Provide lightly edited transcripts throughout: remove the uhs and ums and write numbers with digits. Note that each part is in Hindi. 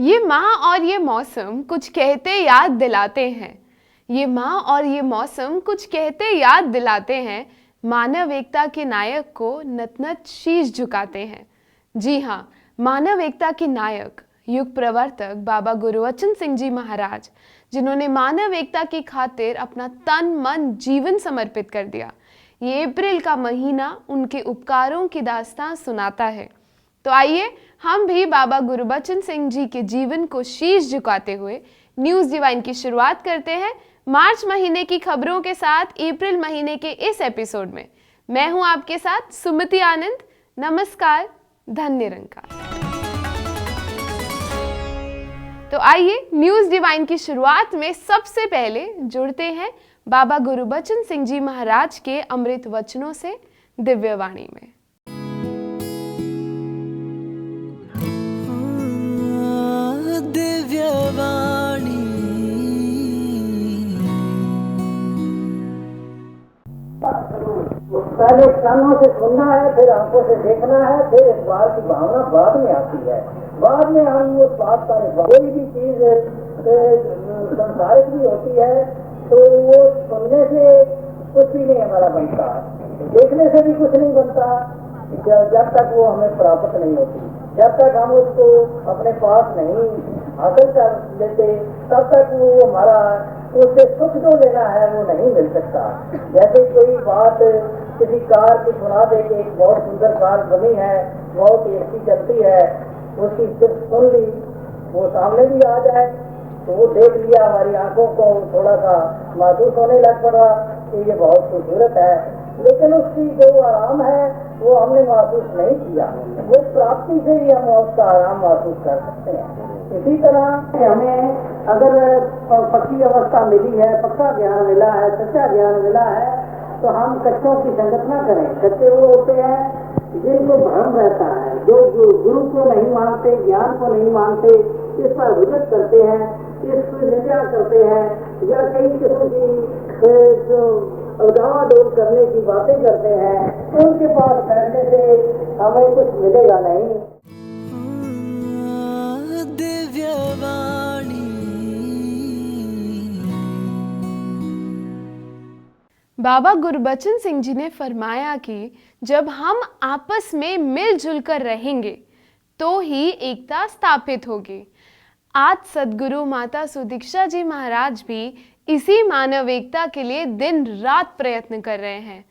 ये माह और ये मौसम कुछ कहते याद दिलाते हैं। ये माह और ये मौसम कुछ कहते याद दिलाते हैं। मानव एकता के नायक को नत-नत शीश झुकाते हैं। जी हाँ, मानव एकता के नायक, युग प्रवर्तक बाबा गुरबचन सिंह जी महाराज, जिन्होंने मानव एकता की खातिर अपना तन मन जीवन समर्पित कर दिया। ये अप्रैल का महीना उनके उपकारों की दास्तां सुनाता है। तो आइए हम भी बाबा गुरबचन सिंह जी के जीवन को शीश झुकाते हुए न्यूज़ डिवाइन की शुरुआत करते हैं मार्च महीने की खबरों के साथ अप्रैल महीने के इस एपिसोड में। मैं हूं आपके साथ सुमति आनंद। नमस्कार, धन्य निरंकार। तो आइए न्यूज़ डिवाइन की शुरुआत में सबसे पहले जुड़ते हैं बाबा गुरबचन सिंह जी महाराज के अमृत वचनों से दिव्यवाणी में। पहले कानों से सुनना है, फिर आंखों से देखना है, फिर इस बार की भावना बाद में आती है। बाद में हम उस बात का कोई भी चीज संसारिक भी होती है तो वो सुनने से कुछ भी नहीं हमारा बनता, देखने से भी कुछ नहीं बनता जब तक वो हमें प्राप्त नहीं होती। जब तक हम उसको अपने पास नहीं हासिल कर लेते तब तक वो हमारा उससे सुख जो लेना है वो नहीं मिल सकता। जैसे कोई बात किसी कार की सुना दे कि एक बहुत सुंदर कार बनी है, बहुत ही अच्छी चलती है, उसकी सिर्फ सुन ली, वो सामने भी आ जाए तो वो देख लिया, हमारी आंखों को थोड़ा सा महसूस होने लग पड़ा कि ये बहुत खूबसूरत है, लेकिन उसकी जो आराम है वो हमने महसूस नहीं किया। वो प्राप्ति से ही हम उसका आराम महसूस कर सकते हैं। इसी तरह हमें अगर पक्की अवस्था मिली है, पक्का ज्ञान मिला है, सच्चा ज्ञान मिला है, तो हम कच्चों की संगत न करें। कच्चे वो होते हैं जिनको भ्रम रहता है, जो गुरु को नहीं मानते, ज्ञान को नहीं मानते, इस पर विजत करते हैं, इसकी निंदा करते हैं या कई किस्म की जो उदावाडोल करने की बातें करते हैं, उनके पास बैठने से हमें कुछ मिलेगा नहीं। बाबा गुरबचन सिंह जी ने फरमाया कि जब हम आपस में मिलजुल कर रहेंगे तो ही एकता स्थापित होगी। आज सदगुरु माता सुदीक्षा जी महाराज भी इसी मानव एकता के लिए दिन रात प्रयत्न कर रहे हैं।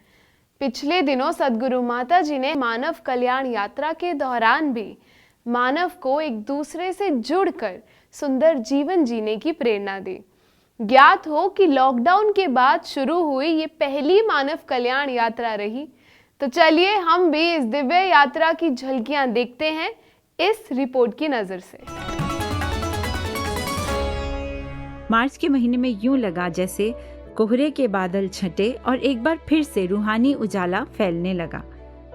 पिछले दिनों सदगुरु माता जी ने मानव कल्याण यात्रा के दौरान भी मानव को एक दूसरे से जुड़कर सुंदर जीवन जीने की प्रेरणा दी। ज्ञात हो कि लॉकडाउन के बाद शुरू हुई ये पहली मानव कल्याण यात्रा रही। तो चलिए हम भी इस दिव्य यात्रा की झलकियां देखते हैं इस रिपोर्ट की नजर से। मार्च के महीने में यूं लगा जैसे कोहरे के बादल छंटे और एक बार फिर से रूहानी उजाला फैलने लगा।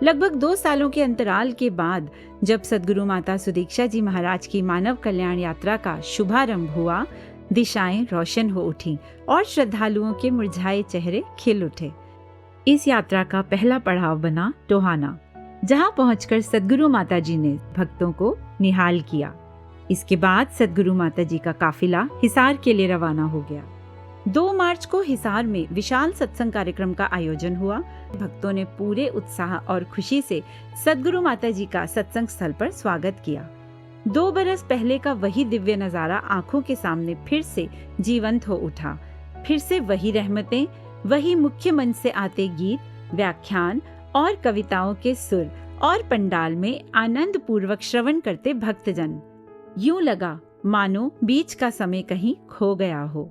लगभग 2 सालों के अंतराल के बाद जब सदगुरु माता सुदीक्षा जी महाराज की मानव कल्याण यात्रा का शुभारंभ हुआ, दिशाएं रोशन हो उठी और श्रद्धालुओं के मुरझाए चेहरे खिल उठे। इस यात्रा का पहला पड़ाव बना टोहाना, जहां पहुंचकर सदगुरु माता जी ने भक्तों को निहाल किया। इसके बाद सदगुरु माता जी का काफिला हिसार के लिए रवाना हो गया। 2 मार्च को हिसार में विशाल सत्संग कार्यक्रम का आयोजन हुआ। भक्तों ने पूरे उत्साह और खुशी से सदगुरु माता जी का सत्संग स्थल पर स्वागत किया। 2 बरस पहले का वही दिव्य नजारा आंखों के सामने फिर से जीवंत हो उठा। फिर से वही रहमतें, वही मुख्य मंच से आते गीत, व्याख्यान और कविताओं के सुर और पंडाल में आनंद पूर्वक श्रवण करते भक्तजन। यूं लगा मानो बीच का समय कहीं खो गया हो।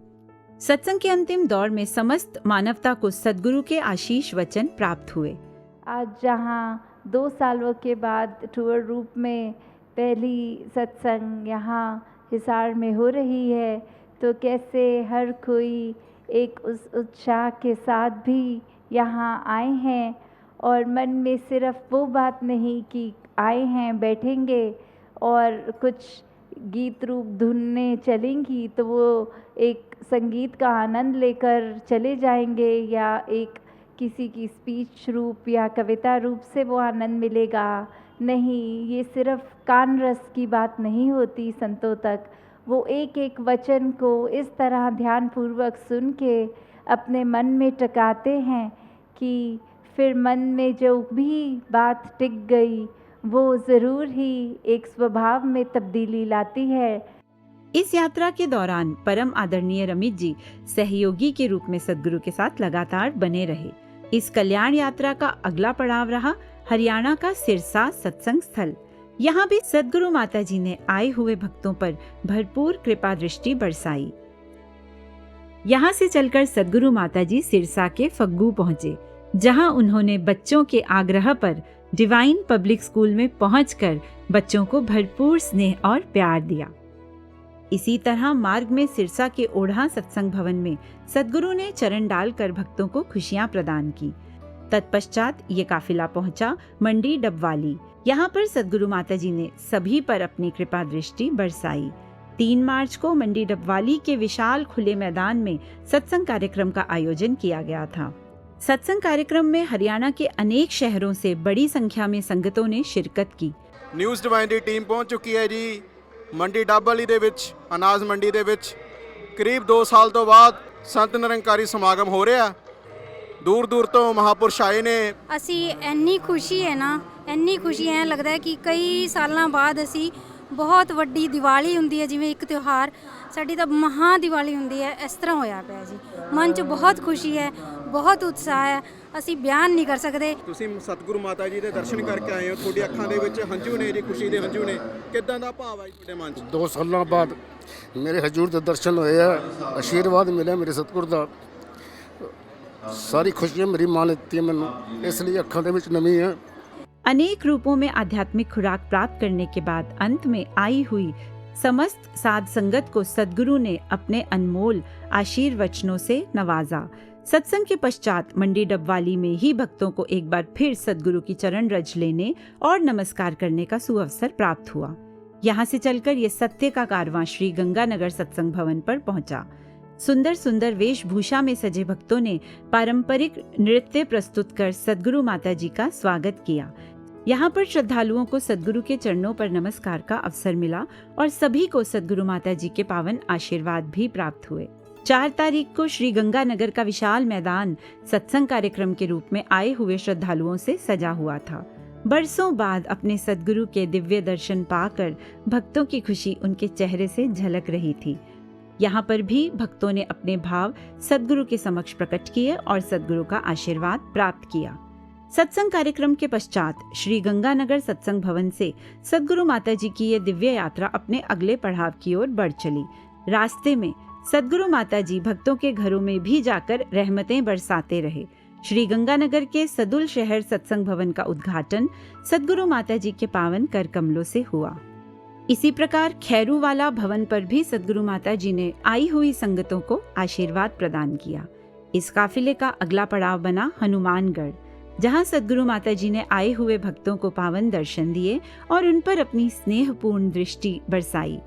सत्संग के अंतिम दौर में समस्त मानवता को सद्गुरु के आशीष वचन प्राप्त हुए। आज जहाँ 2 सालों के बाद टूर रूप में पहली सत्संग यहाँ हिसार में हो रही है, तो कैसे हर कोई एक उस उत्साह के साथ भी यहाँ आए हैं और मन में सिर्फ वो बात नहीं कि आए हैं बैठेंगे और कुछ गीत रूप धुनने चलेंगी तो वो एक संगीत का आनंद लेकर चले जाएंगे या एक किसी की स्पीच रूप या कविता रूप से वो आनंद मिलेगा, नहीं, ये सिर्फ कान रस की बात नहीं होती संतों तक। वो एक एक वचन को इस तरह ध्यानपूर्वक सुन के अपने मन में टकाते हैं कि फिर मन में जो भी बात टिक गई वो ज़रूर ही एक स्वभाव में तब्दीली लाती है। इस यात्रा के दौरान परम आदरणीय रमित जी सहयोगी के रूप में सद्गुरु के साथ लगातार बने रहे। इस कल्याण यात्रा का अगला पड़ाव रहा हरियाणा का सिरसा सत्संग स्थल। यहाँ भी सद्गुरु माता जी ने आए हुए भक्तों पर भरपूर कृपा दृष्टि बरसाई। यहाँ से चलकर सद्गुरु माता जी सिरसा के फग्गू पहुँचे, जहाँ उन्होंने बच्चों के आग्रह पर डिवाइन पब्लिक स्कूल में पहुंचकर बच्चों को भरपूर स्नेह और प्यार दिया। इसी तरह मार्ग में सिरसा के ओढ़ा सत्संग भवन में सद्गुरु ने चरण डालकर भक्तों को खुशियां प्रदान की। तत्पश्चात ये काफिला पहुंचा मंडी डबवाली। यहाँ पर सद्गुरु माता जी ने सभी पर अपनी कृपा दृष्टि बरसाई। 3 मार्च को मंडी डबवाली के विशाल खुले मैदान में सत्संग कार्यक्रम का आयोजन किया गया था। सत्संग कार्यक्रम में हरियाणा के अनेक शहरों से बड़ी संख्या में संगतों ने शिरकत की। ਨਿਊਜ਼ ਡਿਵਾਈਨ ਦੀ ਟੀਮ ਪਹੁੰਚ ਚੁੱਕੀ ਹੈ ਜੀ ਮੰਡੀ ਡੱਬਵਾਲੀ ਦੇ ਵਿੱਚ, ਅਨਾਜ ਮੰਡੀ ਦੇ ਵਿੱਚ। ਕਰੀਬ 2 ਸਾਲ ਤੋਂ ਬਾਅਦ ਸੰਤ ਨਿਰੰਕਾਰੀ ਸਮਾਗਮ ਹੋ ਰਿਹਾ। ਦੂਰ ਦੂਰ ਤੋਂ ਮਹਾਪੁਰਸ਼ ਆਏ ਨੇ। ਅਸੀਂ ਇੰਨੀ ਖੁਸ਼ੀ ਹੈ ਨਾ, ਇੰਨੀ ਖੁਸ਼ੀ ਐਂ ਲੱਗਦਾ ਹੈ ਕਿ ਕਈ ਸਾਲਾਂ ਬਾਅਦ ਅਸੀਂ ਬਹੁਤ ਵੱਡੀ ਦੀਵਾਲੀ ਹੁੰਦੀ ਹੈ, ਜਿਵੇਂ ਇੱਕ ਤਿਉਹਾਰ ਸਾਡੀ ਤਾਂ ਮਹਾ ਦੀਵਾਲੀ ਹੁੰਦੀ ਹੈ, ਇਸ ਤਰ੍ਹਾਂ ਹੋਇਆ ਪਿਆ ਜੀ। ਮਨ 'ਚ ਬਹੁਤ ਖੁਸ਼ੀ ਹੈ, ਬਹੁਤ ਉਤਸ਼ਾਹ ਹੈ, ਅਸੀਂ ਬਿਆਨ ਨਹੀਂ ਕਰ ਸਕਦੇ। ਤੁਸੀਂ ਸਤਿਗੁਰੂ ਮਾਤਾ ਜੀ ਦੇ ਦਰਸ਼ਨ ਕਰਕੇ ਆਏ ਹੋ, ਤੁਹਾਡੀ ਅੱਖਾਂ ਦੇ ਵਿੱਚ ਹੰਝੂ ਨੇ ਜੀ, ਖੁਸ਼ੀ ਦੇ ਹੰਝੂ ਨੇ। ਕਿੱਦਾਂ ਦਾ ਭਾਵ ਹੈ ਤੁਹਾਡੇ ਮਨ 'ਚ? 2 ਸਾਲਾਂ ਬਾਅਦ ਮੇਰੇ ਹਜ਼ੂਰ ਦੇ ਦਰਸ਼ਨ ਹੋਏ ਆ, ਆਸ਼ੀਰਵਾਦ ਮਿਲਿਆ ਮੇਰੇ ਸਤਿਗੁਰ ਦਾ। ਸਾਰੀ ਖੁਸ਼ੀਆਂ ਮੇਰੀ ਮਾਂ ਨੇ ਦਿੱਤੀ ਮੈਨੂੰ, ਇਸ ਲਈ ਅੱਖਾਂ ਦੇ ਵਿੱਚ ਨਮੀ ਹੈ। अनेक रूपों में आध्यात्मिक खुराक प्राप्त करने के बाद अंत में आई हुई समस्त साध संगत को सद्गुरु ने अपने अनमोल आशीर्वचनों से नवाजा। सत्संग के पश्चात मंडी डबवाली में ही भक्तों को एक बार फिर सद्गुरु की चरण रज लेने और नमस्कार करने का सुअवसर प्राप्त हुआ। यहाँ से चलकर ये सत्य का कारवां श्री गंगानगर सत्संग भवन पर पहुंचा। सुंदर सुंदर वेशभूषा में सजे भक्तों ने पारंपरिक नृत्य प्रस्तुत कर सद्गुरु माता जी का स्वागत किया। यहाँ पर श्रद्धालुओं को सद्गुरु के चरणों पर नमस्कार का अवसर मिला और सभी को सद्गुरु माता जी के पावन आशीर्वाद भी प्राप्त हुए। 4 तारीख को श्री गंगानगर का विशाल मैदान सत्संग कार्यक्रम के रूप में आए हुए श्रद्धालुओं से सजा हुआ था। बरसों बाद अपने सद्गुरु के दिव्य दर्शन पाकर भक्तों की खुशी उनके चेहरे से झलक रही थी। यहाँ पर भी भक्तों ने अपने भाव सद्गुरु के समक्ष प्रकट किए और सद्गुरु का आशीर्वाद प्राप्त किया। सत्संग कार्यक्रम के पश्चात श्री गंगानगर सत्संग भवन से सद्गुरु माता जी की ये दिव्य यात्रा अपने अगले पड़ाव की ओर बढ़ चली। रास्ते में सद्गुरु माता जी भक्तों के घरों में भी जाकर रहमतें बरसाते रहे। श्री गंगानगर के सदुल शहर सत्संग भवन का उद्घाटन सद्गुरु माता जी के पावन कर कमलों से हुआ। इसी प्रकार खैरूवाला भवन पर भी सद्गुरु माता जी ने आई हुई संगतों को आशीर्वाद प्रदान किया। इस काफिले का अगला पड़ाव बना हनुमानगढ़, जहां सद्गुरु माता जी ने आए हुए भक्तों को पावन दर्शन दिए और उन पर अपनी स्नेहपूर्ण दृष्टि बरसाई।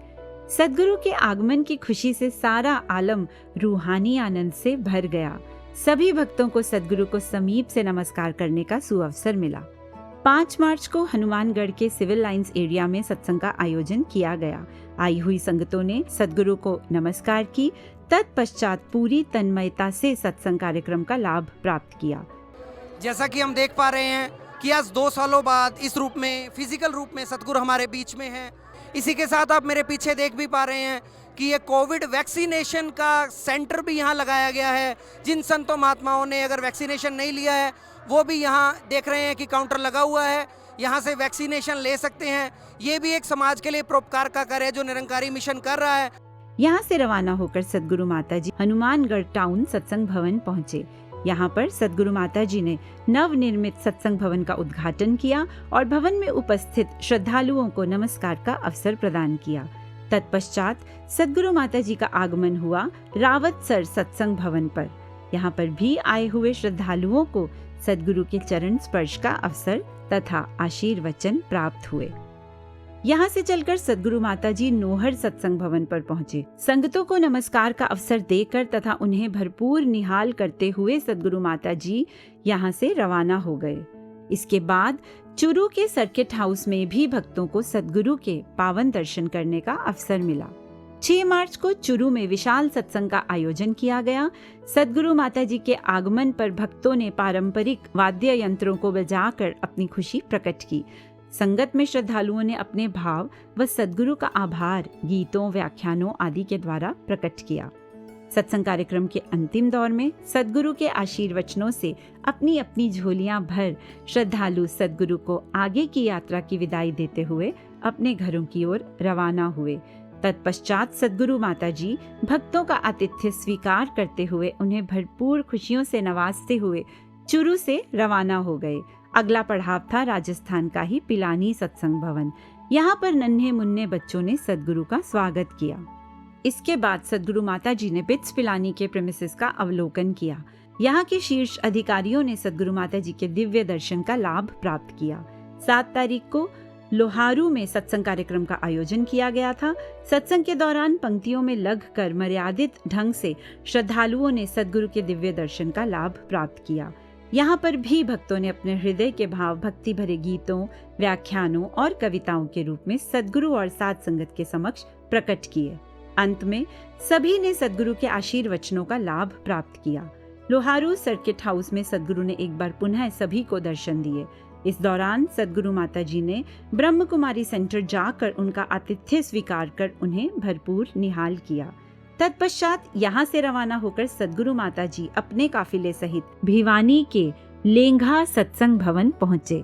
सद्गुरु के आगमन की खुशी से सारा आलम रूहानी आनंद से भर गया। सभी भक्तों को सद्गुरु को समीप से नमस्कार करने का सुअवसर मिला। 5 मार्च को हनुमानगढ़ के सिविल लाइंस एरिया में सत्संग का आयोजन किया गया। आई हुई संगतों ने सद्गुरु को नमस्कार की। तत्पश्चात पूरी तन्मयता से सत्संग कार्यक्रम का लाभ प्राप्त किया। जैसा कि हम देख पा रहे हैं कि आज 2 सालों बाद इस रूप में, फिजिकल रूप में सद्गुरु हमारे बीच में हैं। इसी के साथ आप मेरे पीछे देख भी पा रहे हैं कि ये कोविड वैक्सीनेशन का सेंटर भी यहाँ लगाया गया है। जिन संतों महात्माओं ने अगर वैक्सीनेशन नहीं लिया है वो भी यहाँ देख रहे हैं कि काउंटर लगा हुआ है, यहाँ से वैक्सीनेशन ले सकते हैं। ये भी एक समाज के लिए परोपकार का कार्य है जो निरंकारी मिशन कर रहा है। यहाँ से रवाना होकर सद्गुरु माता जी हनुमानगढ़ टाउन सत्संग भवन पहुँचे। यहाँ पर सद्गुरु माता जी ने नवनिर्मित सत्संग भवन का उद्घाटन किया और भवन में उपस्थित श्रद्धालुओं को नमस्कार का अवसर प्रदान किया। तत्पश्चात सद्गुरु माता जी का आगमन हुआ रावतसर सत्संग भवन पर। यहाँ पर भी आए हुए श्रद्धालुओं को सद्गुरु के चरण स्पर्श का अवसर तथा आशीर्वचन प्राप्त हुए। यहाँ से चलकर सद्गुरु माता जी नोहर सत्संग भवन पर पहुँचे। संगतों को नमस्कार का अवसर देकर तथा उन्हें भरपूर निहाल करते हुए सद्गुरु माता जी यहाँ से रवाना हो गए। इसके बाद चूरू के सर्किट हाउस में भी भक्तों को सद्गुरु के पावन दर्शन करने का अवसर मिला। 6 मार्च को चूरू में विशाल सत्संग का आयोजन किया गया। सद्गुरु माता जी के आगमन पर भक्तों ने पारंपरिक वाद्य यंत्रों को बजाकर अपनी खुशी प्रकट की। संगत में श्रद्धालुओं ने अपने भाव व सद्गुरु का आभार गीतों, व्याख्यानों आदि के द्वारा प्रकट किया। सत्संग कार्यक्रम के अंतिम दौर में सद्गुरु के आशीर्वचनों से अपनी अपनी झोलियां भर श्रद्धालु सद्गुरु को आगे की यात्रा की विदाई देते हुए अपने घरों की ओर रवाना हुए। तत्पश्चात सद्गुरु माता जी भक्तों का आतिथ्य स्वीकार करते हुए उन्हें भरपूर खुशियों से नवाजते हुए चूरू से रवाना हो गए। अगला पड़ाव था राजस्थान का ही पिलानी सत्संग भवन। यहाँ पर नन्हे मुन्ने बच्चों ने सद्गुरु का स्वागत किया। इसके बाद सद्गुरु माता जी ने बिट्स पिलानी के प्रेमिसेस का अवलोकन किया। यहाँ के शीर्ष अधिकारियों ने सद्गुरु माता जी के दिव्य दर्शन का लाभ प्राप्त किया। 7 तारीख को लोहारू में सत्संग कार्यक्रम का आयोजन किया गया था। सत्संग के दौरान पंक्तियों में लगकर मर्यादित ढंग से श्रद्धालुओं ने सद्गुरु के दिव्य दर्शन का लाभ प्राप्त किया। यहाँ पर भी भक्तों ने अपने हृदय के भाव भक्ति भरे गीतों, व्याख्यानों और कविताओं के रूप में सद्गुरु और साध संगत के समक्ष प्रकट किए। अंत में सभी ने सद्गुरु के आशीर्वचनों का लाभ प्राप्त किया। लोहारू सर्किट हाउस में सद्गुरु ने एक बार पुनः सभी को दर्शन दिए। इस दौरान सद्गुरु माता जी ने ब्रह्म कुमारी सेंटर जाकर उनका आतिथ्य स्वीकार कर उन्हें भरपूर निहाल किया। तत्पश्चात यहाँ से रवाना होकर सद्गुरु माता जी अपने काफिले सहित भिवानी के लेंघा सत्संग भवन पहुँचे।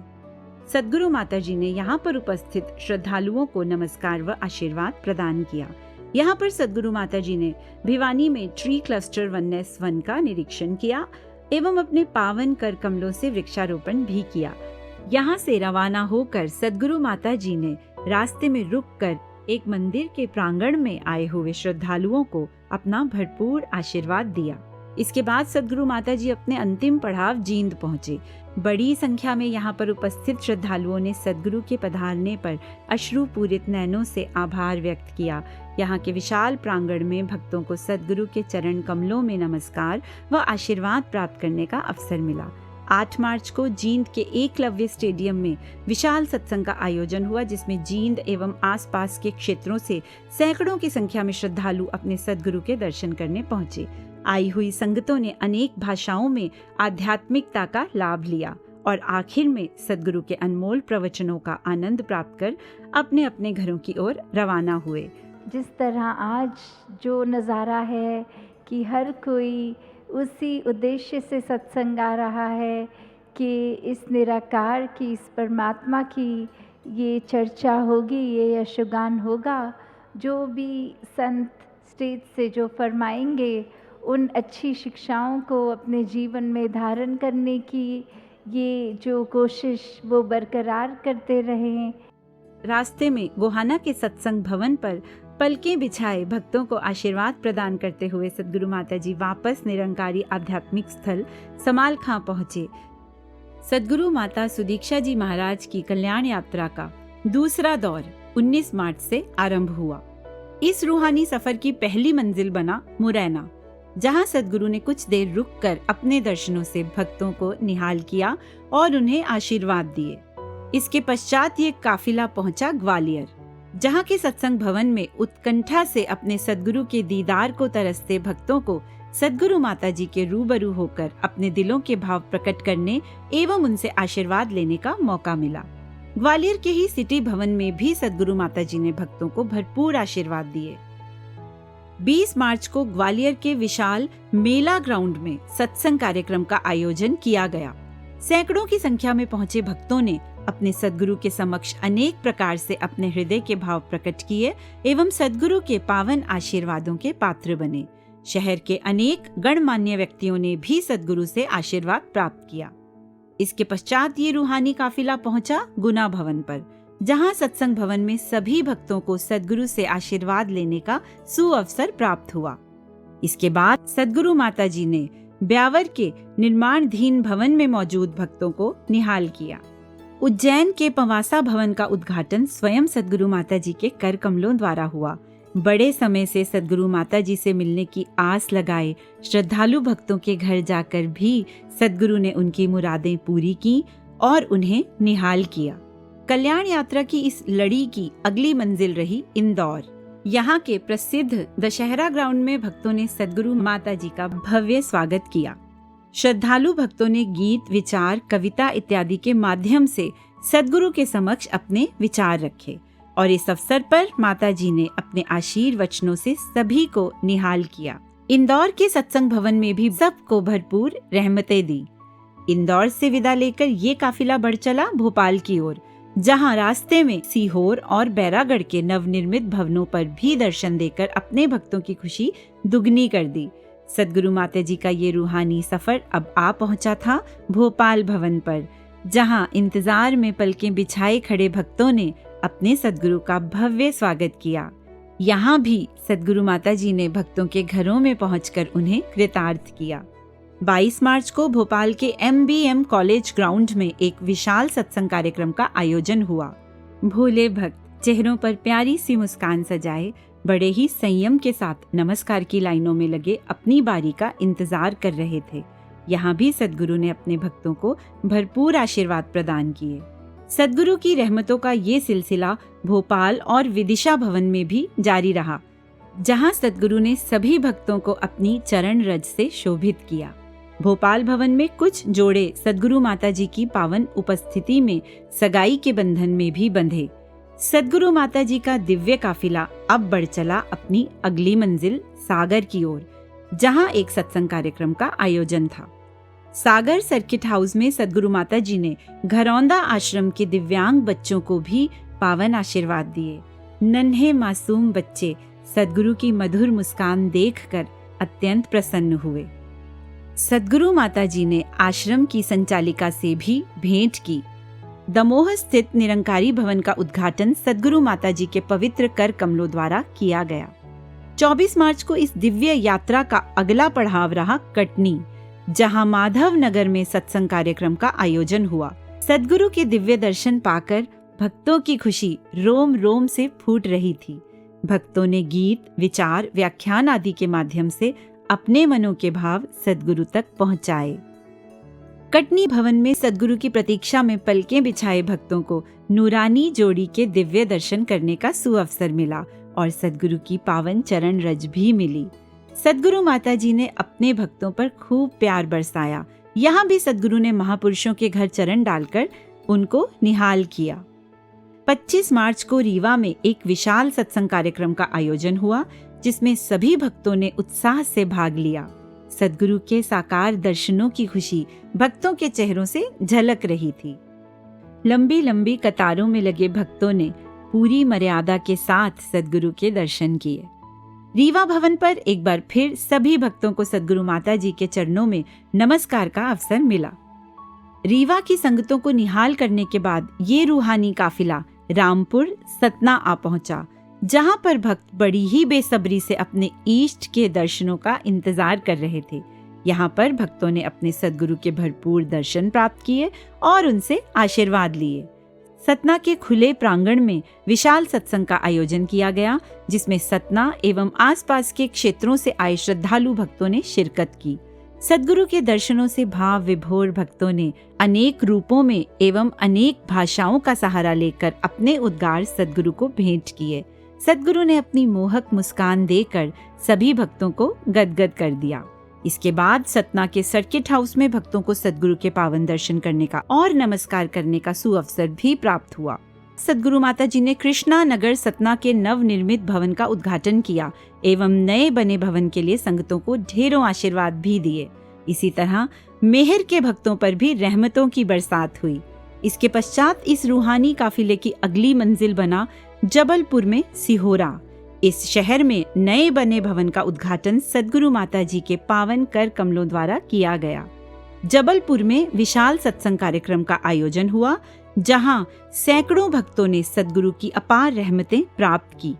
सद्गुरु माता जी ने यहाँ पर उपस्थित श्रद्धालुओं को नमस्कार व आशीर्वाद प्रदान किया। यहाँ पर सद्गुरु माता जी ने भिवानी में ट्री क्लस्टर 1S1 का निरीक्षण किया एवं अपने पावन कर कमलों से वृक्षारोपण भी किया। यहाँ से रवाना होकर सद्गुरु माता जी ने रास्ते में रुककर एक मंदिर के प्रांगण में आए हुए श्रद्धालुओं को अपना भरपूर आशीर्वाद दिया। इसके बाद सद्गुरु माता जी अपने अंतिम पड़ाव जींद पहुँचे। बड़ी संख्या में यहाँ पर उपस्थित श्रद्धालुओं ने सद्गुरु के पधारने पर अश्रु पूरित नैनों से आभार व्यक्त किया। यहाँ के विशाल प्रांगण में भक्तों को सद्गुरु के चरण कमलों में नमस्कार व आशीर्वाद प्राप्त करने का अवसर मिला। 8 मार्च को जींद के एकलव्य स्टेडियम में विशाल सत्संग का आयोजन हुआ, जिसमें जींद एवं आसपास के क्षेत्रों से सैकड़ों की संख्या में श्रद्धालु अपने सद्गुरु के दर्शन करने पहुंचे। आई हुई संगतों ने अनेक भाषाओं में आध्यात्मिकता का लाभ लिया और आखिर में सद्गुरु के अनमोल प्रवचनों का आनंद प्राप्त कर अपने अपने घरों की ओर रवाना हुए। जिस तरह आज जो नज़ारा है कि हर कोई उसी उद्देश्य से सत्संग आ रहा है कि इस निराकार की, इस परमात्मा की ये चर्चा होगी, ये यशोगान होगा। जो भी संत स्टेज से जो फरमाएंगे उन अच्छी शिक्षाओं को अपने जीवन में धारण करने की ये जो कोशिश वो बरकरार करते रहें। रास्ते में गोहाना के सत्संग भवन पर पलकें बिछाए भक्तों को आशीर्वाद प्रदान करते हुए सद्गुरु माता जी वापस निरंकारी आध्यात्मिक स्थल समालखां पहुँचे। सद्गुरु माता सुदीक्षा जी महाराज की कल्याण यात्रा का दूसरा दौर 19 मार्च से आरंभ हुआ। इस रूहानी सफर की पहली मंजिल बना मुरैना, जहां सद्गुरु ने कुछ देर रुककर अपने दर्शनों से भक्तों को निहाल किया और उन्हें आशीर्वाद दिए। इसके पश्चात ये काफिला पहुंचा ग्वालियर, जहां के सत्संग भवन में उत्कंठा से अपने सद्गुरु के दीदार को तरसते भक्तों को सद्गुरु माता जी के रूबरू होकर अपने दिलों के भाव प्रकट करने एवं उनसे आशीर्वाद लेने का मौका मिला। ग्वालियर के ही सिटी भवन में भी सद्गुरु माता जी ने भक्तों को भरपूर आशीर्वाद दिए। 20 मार्च को ग्वालियर के विशाल मेला ग्राउंड में सत्संग कार्यक्रम का आयोजन किया गया। सैकड़ों की संख्या में पहुंचे भक्तों ने अपने सद्गुरु के समक्ष अनेक प्रकार से अपने हृदय के भाव प्रकट किए एवं सद्गुरु के पावन आशीर्वादों के पात्र बने। शहर के अनेक गणमान्य व्यक्तियों ने भी सद्गुरु से आशीर्वाद प्राप्त किया। इसके पश्चात ये रूहानी काफिला पहुंचा गुना भवन पर, जहां सत्संग भवन में सभी भक्तों को सद्गुरु से आशीर्वाद लेने का सुअवसर प्राप्त हुआ। इसके बाद सद्गुरु माता जी ने ब्यावर के निर्माणाधीन भवन में मौजूद भक्तों को निहाल किया। उज्जैन के पवासा भवन का उद्घाटन स्वयं सद्गुरु माता जी के कर कमलों द्वारा हुआ। बड़े समय से सद्गुरु माता जी से मिलने की आस लगाए श्रद्धालु भक्तों के घर जाकर भी सद्गुरु ने उनकी मुरादें पूरी की और उन्हें निहाल किया। कल्याण यात्रा की इस लड़ी की अगली मंजिल रही इंदौर। यहाँ के प्रसिद्ध दशहरा ग्राउंड में भक्तों ने सद्गुरु माता जी का भव्य स्वागत किया। श्रद्धालु भक्तों ने गीत, विचार, कविता इत्यादि के माध्यम से सद्गुरु के समक्ष अपने विचार रखे और इस अवसर पर माता जी ने अपने आशीर्वचनों से सभी को निहाल किया। इंदौर के सत्संग भवन में भी सबको भरपूर रहमतें दी। इंदौर से विदा लेकर ये काफिला बढ़ चला भोपाल की ओर, जहां रास्ते में सीहोर और बैरागढ़ के नवनिर्मित भवनों पर भी दर्शन देकर अपने भक्तों की खुशी दुगनी कर दी। सद्गुरु माता जी का ये रूहानी सफर अब आ पहुंचा था भोपाल भवन पर, जहां इंतजार में पलकें बिछाए खड़े भक्तों ने अपने सद्गुरु का भव्य स्वागत किया। यहाँ भी सद्गुरु माता जी ने भक्तों के घरों में पहुंचकर उन्हें कृतार्थ किया। 22 मार्च को भोपाल के MBM कॉलेज ग्राउंड में एक विशाल सत्संग कार्यक्रम का आयोजन हुआ। भोले भक्त चेहरों पर प्यारी सी मुस्कान सजाए बड़े ही संयम के साथ नमस्कार की लाइनों में लगे अपनी बारी का इंतजार कर रहे थे। यहाँ भी सद्गुरु ने अपने भक्तों को भरपूर आशीर्वाद प्रदान किए। सद्गुरु की रहमतों का ये सिलसिला भोपाल और विदिशा भवन में भी जारी रहा, जहाँ सद्गुरु ने सभी भक्तों को अपनी चरण रज से शोभित किया। भोपाल भवन में कुछ जोड़े सद्गुरु माता जी की पावन उपस्थिति में सगाई के बंधन में भी बंधे। सद्गुरु माता जी का दिव्य काफिला अब बढ़ चला अपनी अगली मंजिल सागर की ओर, जहां एक सत्संग कार्यक्रम का आयोजन था। सागर सर्किट हाउस में सद्गुरु माता जी ने घरौंदा आश्रम के दिव्यांग बच्चों को भी पावन आशीर्वाद दिए। नन्हे मासूम बच्चे सद्गुरु की मधुर मुस्कान देखकर अत्यंत प्रसन्न हुए। सद्गुरु माता जी ने आश्रम की संचालिका से भी भेंट की। दमोह स्थित निरंकारी भवन का उद्घाटन सद्गुरु माता जी के पवित्र कर कमलों द्वारा किया गया। 24 मार्च को इस दिव्य यात्रा का अगला पड़ाव रहा कटनी, जहां माधव नगर में सत्संग कार्यक्रम का आयोजन हुआ। सद्गुरु के दिव्य दर्शन पाकर भक्तों की खुशी रोम रोम से फूट रही थी। भक्तों ने गीत, विचार, व्याख्यान आदि के माध्यम से अपने मनों के भाव सद्गुरु तक पहुंचाए। कटनी भवन में सद्गुरु की प्रतीक्षा में पलकें बिछाए भक्तों को नूरानी जोड़ी के दिव्य दर्शन करने का सुअवसर मिला और सद्गुरु की पावन चरण रज भी मिली। सद्गुरु माता जी ने अपने भक्तों पर खूब प्यार बरसाया। यहाँ भी सद्गुरु ने महापुरुषों के घर चरण डालकर उनको निहाल किया। 25 मार्च को रीवा में एक विशाल सत्संग कार्यक्रम का आयोजन हुआ, जिसमें सभी भक्तों ने उत्साह से भाग लिया। सद्गुरु के साकार दर्शनों की खुशी भक्तों के चेहरों से झलक रही थी। लंबी लंबी कतारों में लगे भक्तों ने पूरी मर्यादा के साथ सद्गुरु के दर्शन किए। रीवा भवन पर एक बार फिर सभी भक्तों को सद्गुरु माता जी के चरणों में नमस्कार का अवसर मिला। रीवा की संगतों को निहाल करने के बाद ये रूहानी काफिला रामपुर सतना आ पहुंचा, जहां पर भक्त बड़ी ही बेसब्री से अपने इष्ट के दर्शनों का इंतजार कर रहे थे। यहाँ पर भक्तों ने अपने सद्गुरु के भरपूर दर्शन प्राप्त किए और उनसे आशीर्वाद लिए। सतना के खुले प्रांगण में विशाल सत्संग का आयोजन किया गया, जिसमें सतना एवं आसपास के क्षेत्रों से आए श्रद्धालु भक्तों ने शिरकत की। सद्गुरु के दर्शनों से भाव विभोर भक्तों ने अनेक रूपों में एवं अनेक भाषाओं का सहारा लेकर अपने उद्गार सद्गुरु को भेंट किए। सद्गुरु ने अपनी मोहक मुस्कान देकर सभी भक्तों को गदगद कर दिया। इसके बाद सतना के सर्किट हाउस में भक्तों को सद्गुरु के पावन दर्शन करने का और नमस्कार करने का सुअवसर भी प्राप्त हुआ। सद्गुरु माता जी ने कृष्णा नगर सतना के नवनिर्मित भवन का उद्घाटन किया एवं नए बने भवन के लिए संगतों को ढेरों आशीर्वाद भी दिए। इसी तरह मेहर के भक्तों पर भी रहमतों की बरसात हुई। इसके पश्चात इस रूहानी काफिले की अगली मंजिल बना जबलपुर में सिहोरा। इस शहर में नए बने भवन का उद्घाटन सद्गुरु माता जी के पावन कर कमलों द्वारा किया गया। जबलपुर में विशाल सत्संग कार्यक्रम का आयोजन हुआ, जहां सैकड़ों भक्तों ने सद्गुरु की अपार रहमतें प्राप्त की।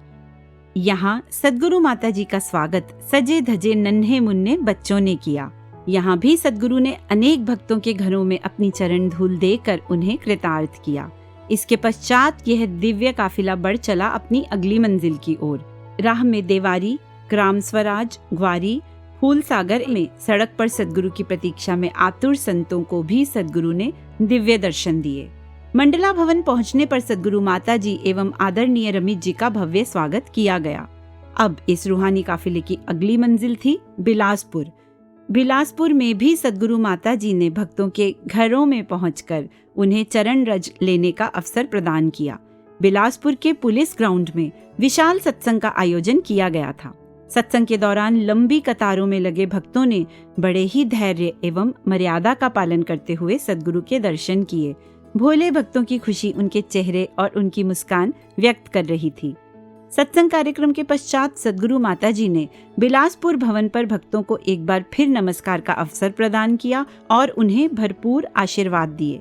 यहाँ सद्गुरु माता जी का स्वागत सजे धजे नन्हे मुन्ने बच्चों ने किया। यहाँ भी सद्गुरु ने अनेक भक्तों के घरों में अपनी चरण धूल देकर उन्हें कृतार्थ किया। इसके पश्चात यह दिव्य काफिला बढ़ चला अपनी अगली मंजिल की ओर। राह में देवारी, ग्राम स्वराज, ग्वारी, फूल सागर में सड़क पर सद्गुरु की प्रतीक्षा में आतुर संतों को भी सद्गुरु ने दिव्य दर्शन दिए। मंडला भवन पहुंचने पर सद्गुरु माता जी एवं आदरणीय रमित जी का भव्य स्वागत किया गया। अब इस रूहानी काफिले की अगली मंजिल थी बिलासपुर। बिलासपुर में भी सद्गुरु माता जी ने भक्तों के घरों में पहुंचकर उन्हें चरण रज लेने का अवसर प्रदान किया। बिलासपुर के पुलिस ग्राउंड में विशाल सत्संग का आयोजन किया गया था। सत्संग के दौरान लंबी कतारों में लगे भक्तों ने बड़े ही धैर्य एवं मर्यादा का पालन करते हुए सद्गुरु के दर्शन किए। भोले भक्तों की खुशी उनके चेहरे और उनकी मुस्कान व्यक्त कर रही थी। सत्संग कार्यक्रम के पश्चात सद्गुरु माता जी ने बिलासपुर भवन पर भक्तों को एक बार फिर नमस्कार का अवसर प्रदान किया और उन्हें भरपूर आशीर्वाद दिए।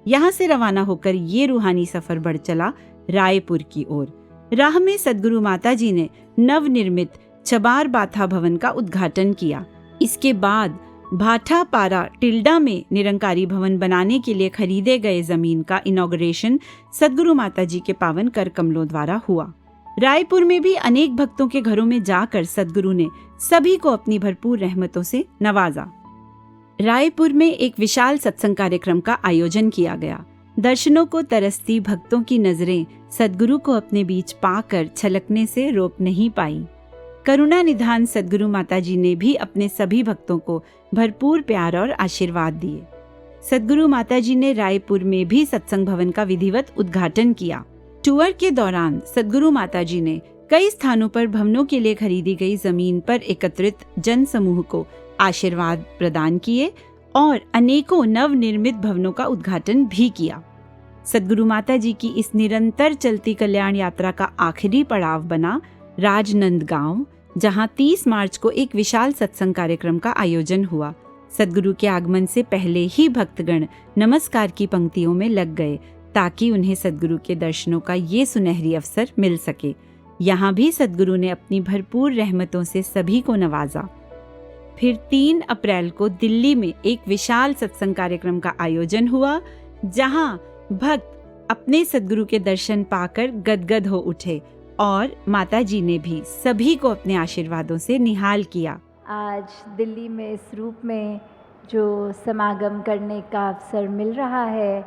यहाँ से रवाना होकर ये रूहानी सफर बढ़ चला रायपुर की ओर। राह में सद्गुरु माता जी ने नवनिर्मित चबार बाथा भवन का उद्घाटन किया। इसके बाद भाठा पारा टिल्डा में निरंकारी भवन बनाने के लिए खरीदे गए जमीन का इनॉग्रेशन सद्गुरु माता जी के पावन कर कमलों द्वारा हुआ। रायपुर में भी अनेक भक्तों के घरों में जाकर सद्गुरु ने सभी को अपनी भरपूर रहमतों से नवाजा। रायपुर में एक विशाल सत्संग कार्यक्रम का आयोजन किया गया। दर्शनों को तरसती भक्तों की नजरें सद्गुरु को अपने बीच पाकर छलकने से रोक नहीं पाई। करुणा निधान सद्गुरु माता जी ने भी अपने सभी भक्तों को भरपूर प्यार और आशीर्वाद दिए। सद्गुरु माता जी ने रायपुर में भी सत्संग भवन का विधिवत उद्घाटन किया। टूर के दौरान सद्गुरु माता जी ने कई स्थानों पर भवनों के लिए खरीदी गई जमीन पर एकत्रित जन समूह को आशीर्वाद प्रदान किए और अनेकों नवनिर्मित भवनों का उद्घाटन भी किया। सद्गुरु माता जी की इस निरंतर चलती कल्याण यात्रा का आखिरी पड़ाव बना राजनंदगांव, जहां 30 मार्च को एक विशाल सत्संग कार्यक्रम का आयोजन हुआ। सद्गुरु के आगमन से पहले ही भक्तगण नमस्कार की पंक्तियों में लग गए ताकि उन्हें सद्गुरु के दर्शनों का ये सुनहरी अवसर मिल सके। यहाँ भी सद्गुरु ने अपनी भरपूर रहमतों से सभी को नवाजा। फिर 3 अप्रैल को दिल्ली में एक विशाल सत्संग कार्यक्रम का आयोजन हुआ, जहां भक्त अपने सद्गुरु के दर्शन पाकर गदगद हो उठे और माता जी ने भी सभी को अपने आशीर्वादों से निहाल किया। आज दिल्ली में इस रूप में जो समागम करने का अवसर मिल रहा है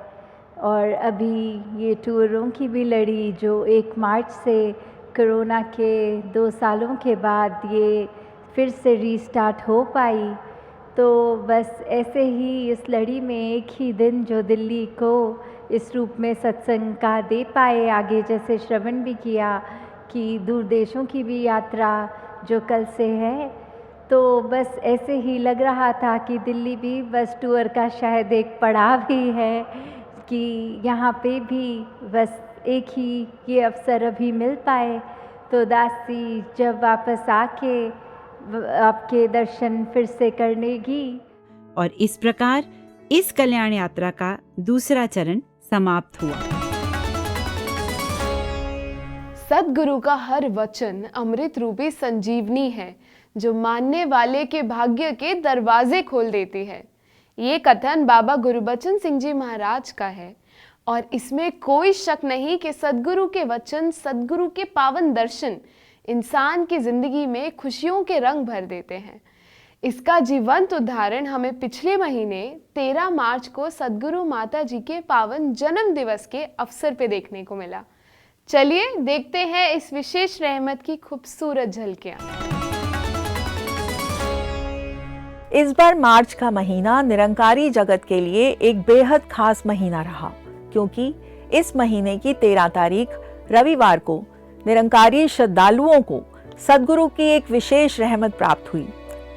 और अभी ये टूरों की भी लड़ी जो 1 मार्च से कोरोना के 2 सालों के बाद ये फिर से रीस्टार्ट हो पाई, तो बस ऐसे ही इस लड़ी में एक ही दिन जो दिल्ली को इस रूप में सत्संग का दे पाए। आगे जैसे श्रवण भी किया कि दूर देशों की भी यात्रा जो कल से है, तो बस ऐसे ही लग रहा था कि दिल्ली भी बस टूर का शायद एक पड़ाव ही है कि यहाँ पे भी बस एक ही ये अवसर अभी मिल पाए। तो दासी जब वापस आके आपके दर्शन फिर से करनेगी। और इस प्रकार इस कल्याण यात्रा का दूसरा चरण समाप्त हुआ। सद्गुरु का हर वचन अमृत रूपी संजीवनी है जो मानने वाले के भाग्य के दरवाजे खोल देती है। ये कथन बाबा गुरबचन सिंह जी महाराज का है और इसमें कोई शक नहीं कि सद्गुरु के वचन, सद्गुरु के पावन दर्शन इंसान की जिंदगी में खुशियों के रंग भर देते हैं। इसका जीवंत उदाहरण हमें पिछले महीने 13 मार्च को सद्गुरु माता जी के पावन जन्म दिवस के अवसर पे देखने को मिला। चलिए देखते हैं इस विशेष रहमत की खूबसूरत झलकियां। इस बार मार्च का महीना निरंकारी जगत के लिए एक बेहद खास महीना रहा, क्योंकि इस महीने की 13 तारीख रविवार को निरंकारी श्रद्धालुओं को सद्गुरु की एक विशेष रहमत प्राप्त हुई।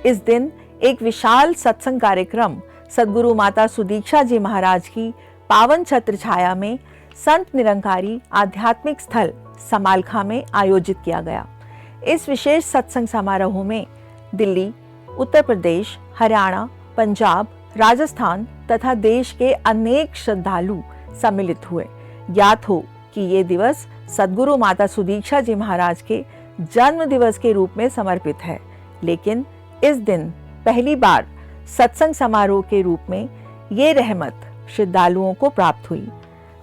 इस दिन एक विशाल सत्संग कार्यक्रम सद्गुरु माता सुदीक्षा जी महाराज की पावन छत्र छाया में संत निरंकारी आध्यात्मिक स्थल समालखा में आयोजित किया गया। इस विशेष सत्संग समारोह में दिल्ली, उत्तर प्रदेश, हरियाणा, पंजाब, राजस्थान तथा देश के अनेक श्रद्धालु सम्मिलित हुए। ज्ञात हो कि ये दिवस सद्गुरु माता सुदीक्षा जी महाराज के जन्म दिवस के रूप में समर्पित है, लेकिन इस दिन पहली बार सत्संग समारोह के रूप में ये रहमत श्रद्धालुओं को प्राप्त हुई।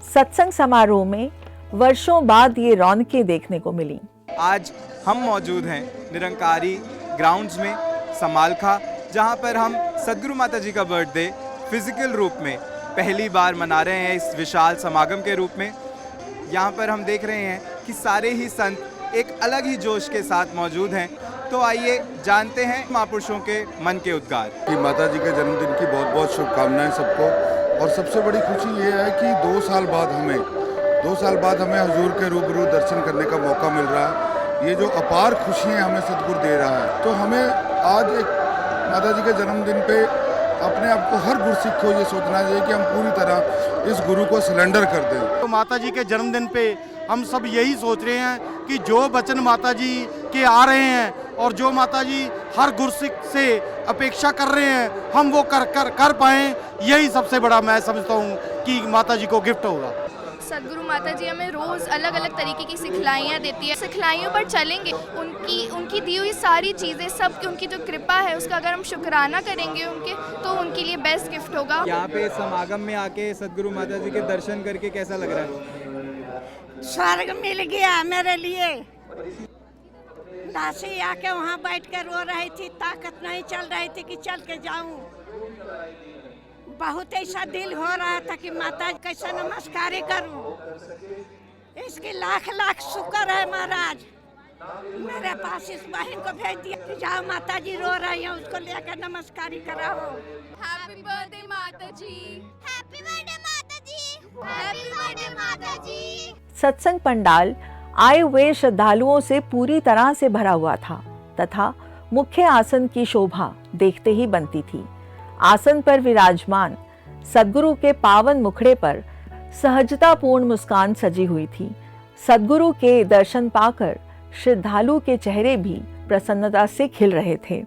सत्संग समारोह में वर्षों बाद ये रौनकें देखने को मिली। आज हम मौजूद हैं निरंकारी ग्राउंड्स में समालखा, जहां पर हम सद्गुरु माता जी का बर्थडे फिजिकल रूप में पहली बार मना रहे हैं इस विशाल समागम के रूप में। यहाँ पर हम देख रहे हैं कि सारे ही संत एक अलग ही जोश के साथ मौजूद हैं। तो आइए जानते हैं महापुरुषों के मन के उद्गार। कि माता जी के जन्मदिन की बहुत बहुत शुभकामनाएं सबको। और सबसे बड़ी खुशी ये है कि 2 साल बाद हमें हुजूर के रूबरू दर्शन करने का मौका मिल रहा है। ये जो अपार खुशियाँ हमें सतगुरु दे रहा है, तो हमें आज एक माता जी के जन्मदिन पे अपने आप को हर गुरसिख को ये सोचना चाहिए कि हम पूरी तरह इस गुरु को सरेंडर कर दें। तो माता जी के जन्मदिन पे हम सब यही सोच रहे हैं कि जो वचन माता जी के आ रहे हैं और जो माता जी हर गुरसिख से अपेक्षा कर रहे हैं, हम वो कर पाएँ। यही सबसे बड़ा मैं समझता हूँ कि माता जी को गिफ्ट होगा। सदगुरु माता जी हमें रोज़ अलग अलग तरीके की सिखलाइयाँ देती है। सिखलाइयों पर चलेंगे, उनकी दी हुई सारी चीज़ें सब, उनकी जो कृपा है उसका अगर हम शुक्राना करेंगे उनके, तो उनके लिए बेस्ट गिफ्ट होगा। यहाँ पे समागम में आके सदगुरु माता जी के दर्शन करके कैसा लग रहा है? स्वर्ग मिल गया मेरे लिए। दासी आके वहाँ बैठ कर रो रही थी, ताकत नहीं चल रही थी कि चल के जाऊँ। बहुत ऐसा दिल हो रहा था कि माता कैसे नमस्कार करूं। इसकी लाख लाख शुक्र है महाराज, मेरे पास इस बहन को भेज दिया कि जाओ माता जी रो रही है, उसको लेकर नमस्कार कराओ। हैप्पी बर्थडे माता जी, हैप्पी बर्थडे माता जी, हैप्पी बर्थडे माता जी। सत्संग पंडाल आए हुए श्रद्धालुओं से पूरी तरह से भरा हुआ था तथा मुख्य आसन की शोभा देखते ही बनती थी। आसन पर विराजमान सद्गुरु के पावन मुखड़े पर सहजतापूर्ण मुस्कान सजी हुई थी। सद्गुरु के दर्शन पाकर श्रद्धालु के चेहरे भी प्रसन्नता से खिल रहे थे।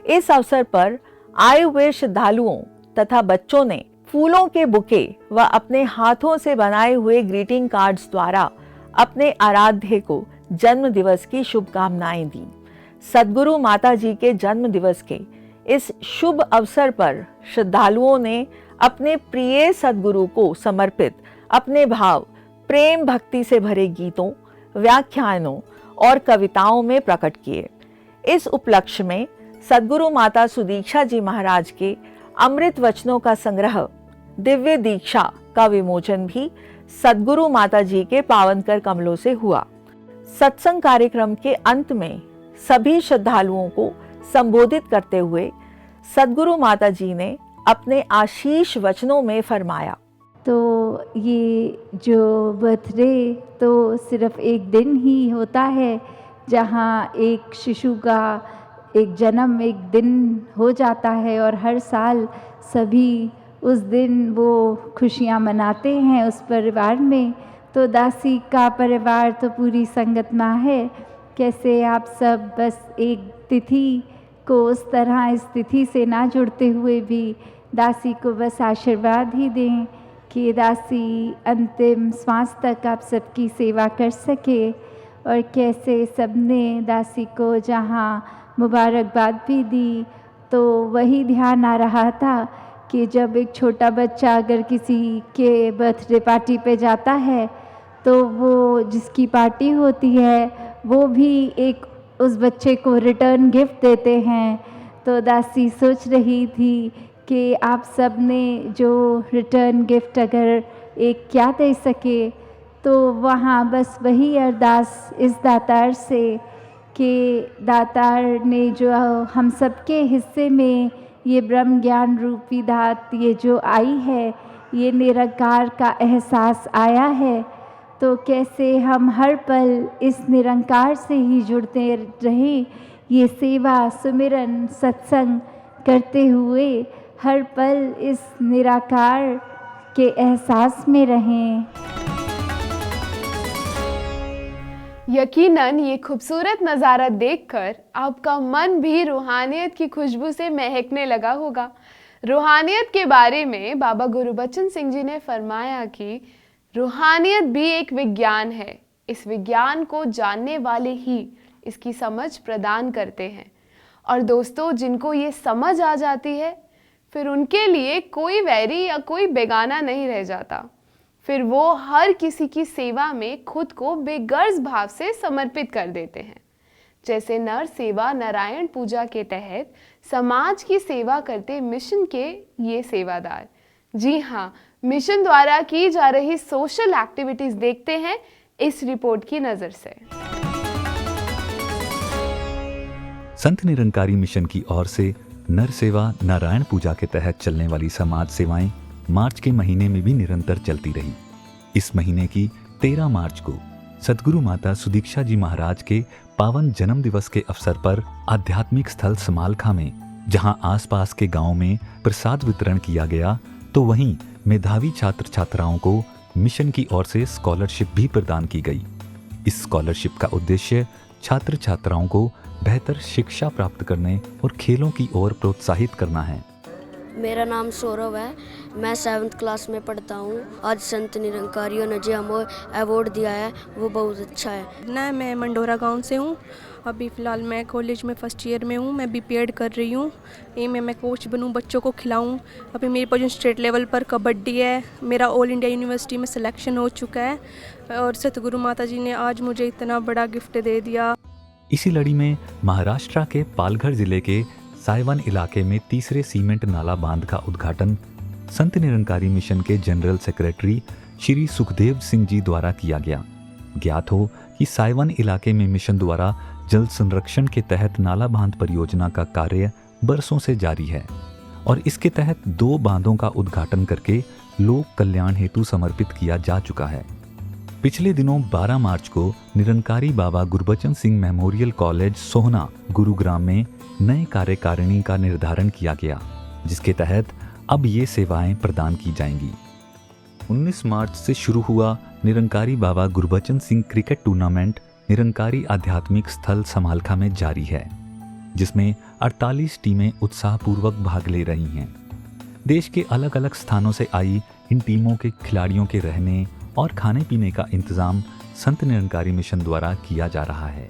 इस अवसर पर आए हुए श्रद्धालुओं तथा बच्चों ने फूलों के बुके व अपने हाथों से बनाए हुए ग्रीटिंग कार्ड्स द्वारा अपने आराध्य को जन्म दिवस की शुभकामनाएं दी। सद्गुरु माता जी के जन्म दिवस के इस शुभ अवसर पर श्रद्धालुओं ने अपने प्रिय सद्गुरु को समर्पित अपने भाव प्रेम भक्ति से भरे गीतों, व्याख्यानों और कविताओं में प्रकट किए। इस उपलक्ष्य में सद्गुरु माता सुदीक्षा जी महाराज के अमृत वचनों का संग्रह दिव्य दीक्षा का विमोचन भी सद्गुरु माता जी के पावनकर कमलों से हुआ। सत्संग कार्यक्रम के अंत में सभी श्रद्धालुओं को संबोधित करते हुए सद्गुरु माता जी ने अपने आशीष वचनों में फरमाया, तो ये जो बर्थडे तो सिर्फ एक दिन ही होता है जहाँ एक शिशु का एक जन्म एक दिन हो जाता है और हर साल सभी उस दिन वो खुशियाँ मनाते हैं उस परिवार में। तो दासी का परिवार तो पूरी संगत में है। कैसे आप सब बस एक तिथि को उस तरह इस तिथि से ना जुड़ते हुए भी दासी को बस आशीर्वाद ही दें कि दासी अंतिम श्वास तक आप सबकी सेवा कर सके। और कैसे सबने दासी को जहाँ मुबारकबाद भी दी, तो वही ध्यान आ रहा था कि जब एक छोटा बच्चा अगर किसी के बर्थडे पार्टी पे जाता है तो वो जिसकी पार्टी होती है वो भी एक उस बच्चे को रिटर्न गिफ्ट देते हैं। तो दासी सोच रही थी कि आप सब ने जो रिटर्न गिफ्ट अगर एक क्या दे सके, तो वहाँ बस वही अरदास इस दातार से कि दातार ने जो हम सबके हिस्से में ये ब्रह्म ज्ञान रूपी धात ये जो आई है, ये निरंकार का एहसास आया है, तो कैसे हम हर पल इस निरंकार से ही जुड़ते रहें, ये सेवा सुमिरन सत्संग करते हुए हर पल इस निराकार के एहसास में रहें। यकीनन ये खूबसूरत नज़ारा देखकर आपका मन भी रूहानियत की खुशबू से महकने लगा होगा। रूहानियत के बारे में बाबा गुरबचन सिंह जी ने फरमाया कि रूहानियत भी एक विज्ञान है। इस विज्ञान को जानने वाले ही इसकी समझ प्रदान करते हैं। और दोस्तों, जिनको ये समझ आ जाती है फिर उनके लिए कोई वैरी या कोई बेगाना नहीं रह जाता। फिर वो हर किसी की सेवा में खुद को बेगर्ज भाव से समर्पित कर देते हैं। जैसे नर सेवा नारायण पूजा के तहत समाज की सेवा करते मिशन के ये सेवादार। जी हाँ, मिशन द्वारा की जा रही सोशल एक्टिविटीज देखते हैं इस रिपोर्ट की नजर से। संत निरंकारी मिशन की ओर से नर सेवा नारायण पूजा के तहत चलने वाली समाज सेवाएं मार्च के महीने में भी निरंतर चलती रही। इस महीने की 13 मार्च को सद्गुरु माता सुदीक्षा जी महाराज के पावन जन्म दिवस के अवसर पर आध्यात्मिक स्थल समालखा में जहां आसपास के गांव में प्रसाद वितरण किया गया, तो वहीं मेधावी छात्र छात्राओं को मिशन की ओर से स्कॉलरशिप भी प्रदान की गई। इस स्कॉलरशिप का उद्देश्य छात्र छात्राओं को बेहतर शिक्षा प्राप्त करने और खेलों की ओर प्रोत्साहित करना है। मेरा नाम सौरभ है, मैं 7th क्लास में पढ़ता हूँ। आज संत निरंकारियों ने जो हमें अवार्ड दिया है वो बहुत अच्छा है। मैं मंडोरा गांव से हूँ। अभी फ़िलहाल मैं कॉलेज में फर्स्ट ईयर में हूँ। मैं बीपीएड कर रही हूँ। एम है मैं कोच बनूँ, बच्चों को खिलाऊँ। अभी मेरी पोजीशन स्टेट लेवल पर कबड्डी है। मेरा ऑल इंडिया यूनिवर्सिटी में सिलेक्शन हो चुका है और सतगुरु माता जी ने आज मुझे इतना बड़ा गिफ्ट दे दिया। इसी लड़ी में महाराष्ट्र के पालघर जिले के सायवन इलाके में तीसरे सीमेंट नाला बांध का उद्घाटन संत निरंकारी मिशन के जनरल सेक्रेटरी श्री सुखदेव सिंह जी द्वारा किया गया। ज्ञात हो कि सायवन इलाके में मिशन द्वारा जल संरक्षण के तहत नाला बांध परियोजना का कार्य बरसों से जारी है और इसके तहत 2 बांधों का उद्घाटन करके लोक कल्याण हेतु समर्पित किया जा चुका है। पिछले दिनों 12 मार्च को निरंकारी बाबा गुरबचन सिंह मेमोरियल कॉलेज सोहना गुरुग्राम में नए कार्यकारिणी का निर्धारण किया गया, जिसके तहत अब ये सेवाएं प्रदान की जाएंगी। 19 मार्च से शुरू हुआ निरंकारी बाबा गुरबचन सिंह क्रिकेट टूर्नामेंट निरंकारी आध्यात्मिक स्थल समालखा में जारी है, जिसमें 48 टीमें उत्साहपूर्वक भाग ले रही हैं। देश के अलग अलग स्थानों से आई इन टीमों के खिलाड़ियों के रहने और खाने पीने का इंतजाम संत निरंकारी मिशन द्वारा किया जा रहा है।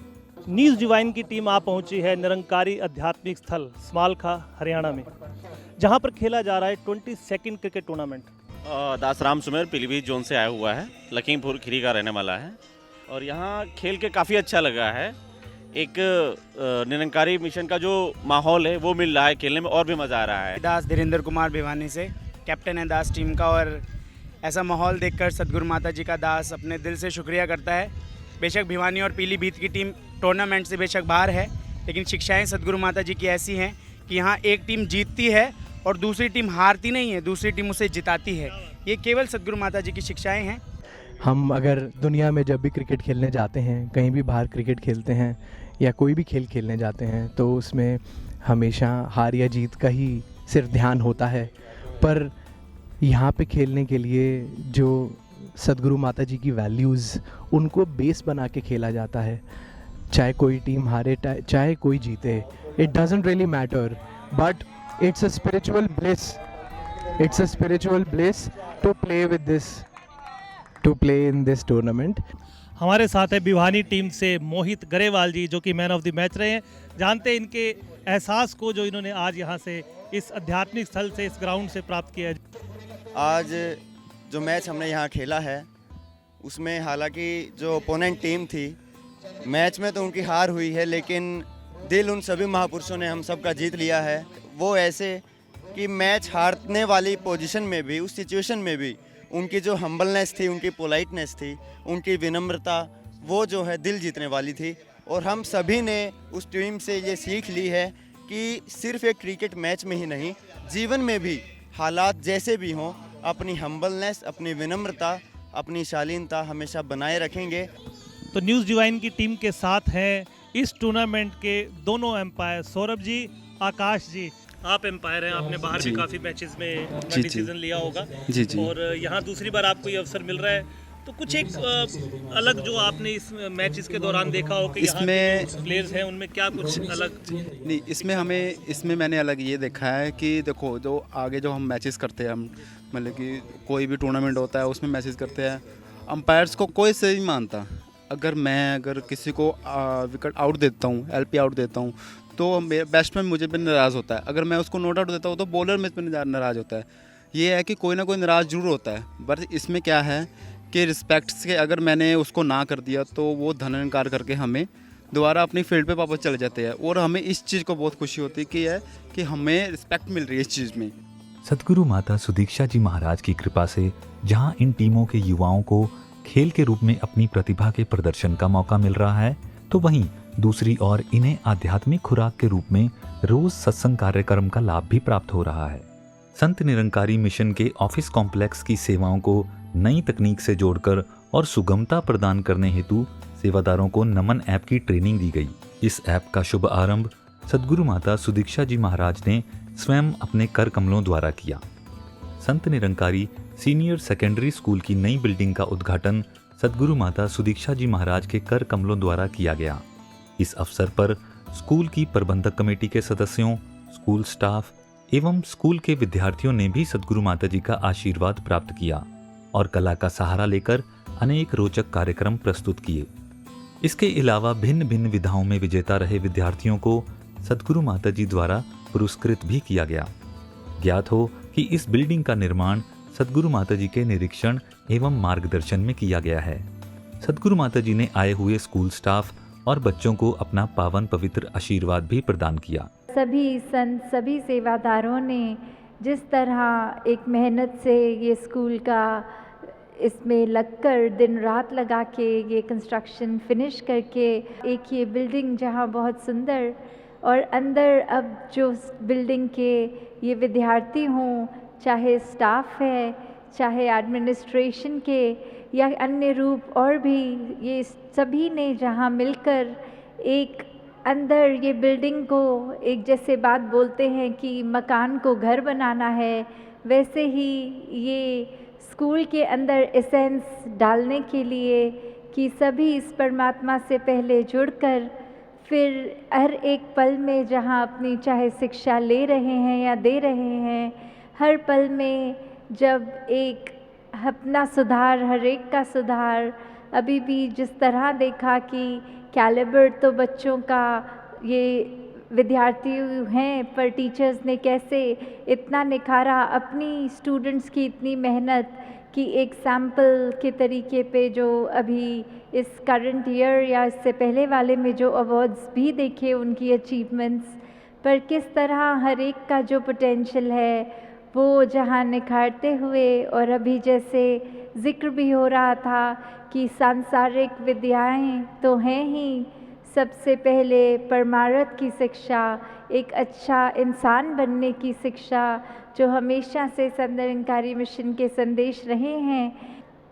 न्यूज़ डिवाइन की टीम आ पहुंची है निरंकारी आध्यात्मिक स्थल समालखा हरियाणा में, जहां पर खेला जा रहा है 22nd क्रिकेट टूर्नामेंट। दास राम सुमेर पीलीभीत जोन से आया हुआ है, लखीमपुर खीरी का रहने वाला है और यहाँ खेल के काफ़ी अच्छा लगा है। एक निरंकारी मिशन का जो माहौल है वो मिल रहा है, खेलने में और भी मज़ा आ रहा है। दास धीरेन्द्र कुमार भिवानी से कैप्टन है दास टीम का और ऐसा माहौल देखकर सद्गुरु माता जी का दास अपने दिल से शुक्रिया करता है। बेशक भिवानी और पीलीभीत की टीम टूर्नामेंट से बेशक बाहर है, लेकिन शिक्षाएं सद्गुरु माता जी की ऐसी हैं कि यहाँ एक टीम जीतती है और दूसरी टीम हारती नहीं है, दूसरी टीम उसे जिताती है। ये केवल सद्गुरु माता जी की शिक्षाएं हैं। हम अगर दुनिया में जब भी क्रिकेट खेलने जाते हैं, कहीं भी बाहर क्रिकेट खेलते हैं या कोई भी खेल खेलने जाते हैं, तो उसमें हमेशा हार या जीत का ही सिर्फ ध्यान होता है। पर यहाँ पे खेलने के लिए जो सद्गुरु माता जी की वैल्यूज़, उनको बेस बना के खेला जाता है। चाहे कोई टीम हारे चाहे कोई जीते, it doesn't really matter, but it's a spiritual bliss, it's a spiritual bliss to play with this, to play in this tournament. हमारे साथ है भिवानी टीम से मोहित गरेवाल जी, जो कि मैन ऑफ द मैच रहे हैं। जानते हैं इनके एहसास को जो इन्होंने आज यहाँ से इस आध्यात्मिक स्थल से, इस ग्राउंड से प्राप्त किया है। आज जो मैच हमने यहाँ खेला है उसमें हालांकि जो ओपोनेंट टीम थी, मैच में तो उनकी हार हुई है, लेकिन दिल उन सभी महापुरुषों ने हम सब का जीत लिया है। वो ऐसे कि मैच हारने वाली पोजीशन में भी, उस सिचुएशन में भी उनकी जो हम्बलनेस थी, उनकी पोलाइटनेस थी, उनकी विनम्रता, वो जो है दिल जीतने वाली थी। और हम सभी ने उस टीम से ये सीख ली है कि सिर्फ एक क्रिकेट मैच में ही नहीं, जीवन में भी हालात जैसे भी हों, अपनी हम्बलनेस, अपनी विनम्रता, अपनी शालीनता हमेशा बनाए रखेंगे। तो न्यूज़ डिवाइन की टीम के साथ हैं इस टूर्नामेंट के दोनों एम्पायर, सौरभ जी, आकाश जी। आप एम्पायर हैं, आपने बाहर भी काफ़ी मैचेस में अपना डिसीजन लिया होगा और यहाँ दूसरी बार आपको ये अवसर मिल रहा है, तो कुछ एक अलग जो आपने इस मैचेस के दौरान देखा हो कि इसमें प्लेयर्स हैं, उनमें क्या कुछ अलग? नहीं, इसमें मैंने अलग ये देखा है कि देखो, जो आगे जो हम मैचेस करते हैं, हम मतलब कि कोई भी टूर्नामेंट होता है उसमें मैचेस करते हैं, अंपायर्स को कोई सही मानता। अगर किसी को विकेट आउट देता हूँ, एलपी आउट देता हूँ, तो मेरा बैट्समैन मुझे पे नाराज़ होता है। अगर मैं उसको नोट आउट देता हूँ तो बॉलर मुझ पर नाराज़ होता है। ये है कि कोई ना कोई नाराज़ जरूर होता है। बट इसमें क्या है कि रिस्पेक्ट से अगर मैंने उसको ना कर दिया तो वो धन इनकार करके हमें दोबारा अपनी फील्ड पे वापस चले जाते हैं, और हमें इस चीज़ को बहुत खुशी होती है कि हमें रिस्पेक्ट मिल रही है इस चीज़ में। सद्गुरु माता सुदीक्षा जी महाराज की कृपा से जहां इन टीमों के युवाओं को खेल के रूप में अपनी प्रतिभा के प्रदर्शन का मौका मिल रहा है, तो वहीं दूसरी ओर इन्हें आध्यात्मिक खुराक के रूप में रोज सत्संग कार्यक्रम का लाभ भी प्राप्त हो रहा है। संत निरंकारी मिशन के ऑफिस कॉम्प्लेक्स की सेवाओं को नई तकनीक से जोड़कर और सुगमता प्रदान करने हेतु सेवादारों को नमन ऐप की ट्रेनिंग दी गई। इस ऐप का शुभ आरंभ सद्गुरु माता सुदीक्षा जी महाराज ने स्वयं अपने कर कमलों द्वारा किया। Sant Nirankari senior secondary school की नई बिल्डिंग का उद्घाटन सद्गुरु माता सुदीक्षा जी महाराज के कर कमलों द्वारा किया गया। इस अवसर पर स्कूल की प्रबंधक कमेटी के सदस्यों, स्कूल स्टाफ एवं स्कूल के विद्यार्थियों ने भी सद्गुरु माता जी का आशीर्वाद प्राप्त किया और कला का सहारा लेकर अनेक रोचक कार्यक्रम प्रस्तुत किए। इसके अलावा भिन्न भिन्न विधाओं में विजेता रहे विद्यार्थियों को सद्गुरु माता जी द्वारा पुरस्कृत भी किया गया। ज्ञात हो कि इस बिल्डिंग का निर्माण सद्गुरु माता जी के निरीक्षण एवं मार्गदर्शन में किया गया है। सद्गुरु माता जी ने आए हुए स्कूल स्टाफ और बच्चों को अपना पावन पवित्र आशीर्वाद भी प्रदान किया। सभी संत, सभी सेवादारों ने जिस तरह एक मेहनत से ये स्कूल का इसमें लगकर दिन रात लगा के ये कंस्ट्रक्शन फिनिश करके एक ये बिल्डिंग जहाँ बहुत सुंदर, और अंदर अब जो बिल्डिंग के ये विद्यार्थी हों, चाहे स्टाफ है, चाहे एडमिनिस्ट्रेशन के या अन्य रूप और भी, ये सभी ने जहाँ मिलकर एक अंदर ये बिल्डिंग को एक जैसे बात बोलते हैं कि मकान को घर बनाना है, वैसे ही ये स्कूल के अंदर एसेंस डालने के लिए कि सभी इस परमात्मा से पहले जुड़कर फिर हर एक पल में जहाँ अपनी चाहे शिक्षा ले रहे हैं या दे रहे हैं, हर पल में जब एक अपना सुधार, हर एक का सुधार, अभी भी जिस तरह देखा कि कैलिबर तो बच्चों का ये विद्यार्थी हैं, पर टीचर्स ने कैसे इतना निखारा अपनी स्टूडेंट्स की इतनी मेहनत कि एक सैम्पल के तरीके पे जो अभी इस करंट ईयर या इससे पहले वाले में जो अवार्ड्स भी देखे उनकी अचीवमेंट्स, पर किस तरह हर एक का जो पोटेंशियल है वो जहाँ निखारते हुए, और अभी जैसे जिक्र भी हो रहा था कि सांसारिक विद्याएं तो हैं ही, सबसे पहले परमार्थ की शिक्षा, एक अच्छा इंसान बनने की शिक्षा जो हमेशा से संत निरंकारी मिशन के संदेश रहे हैं,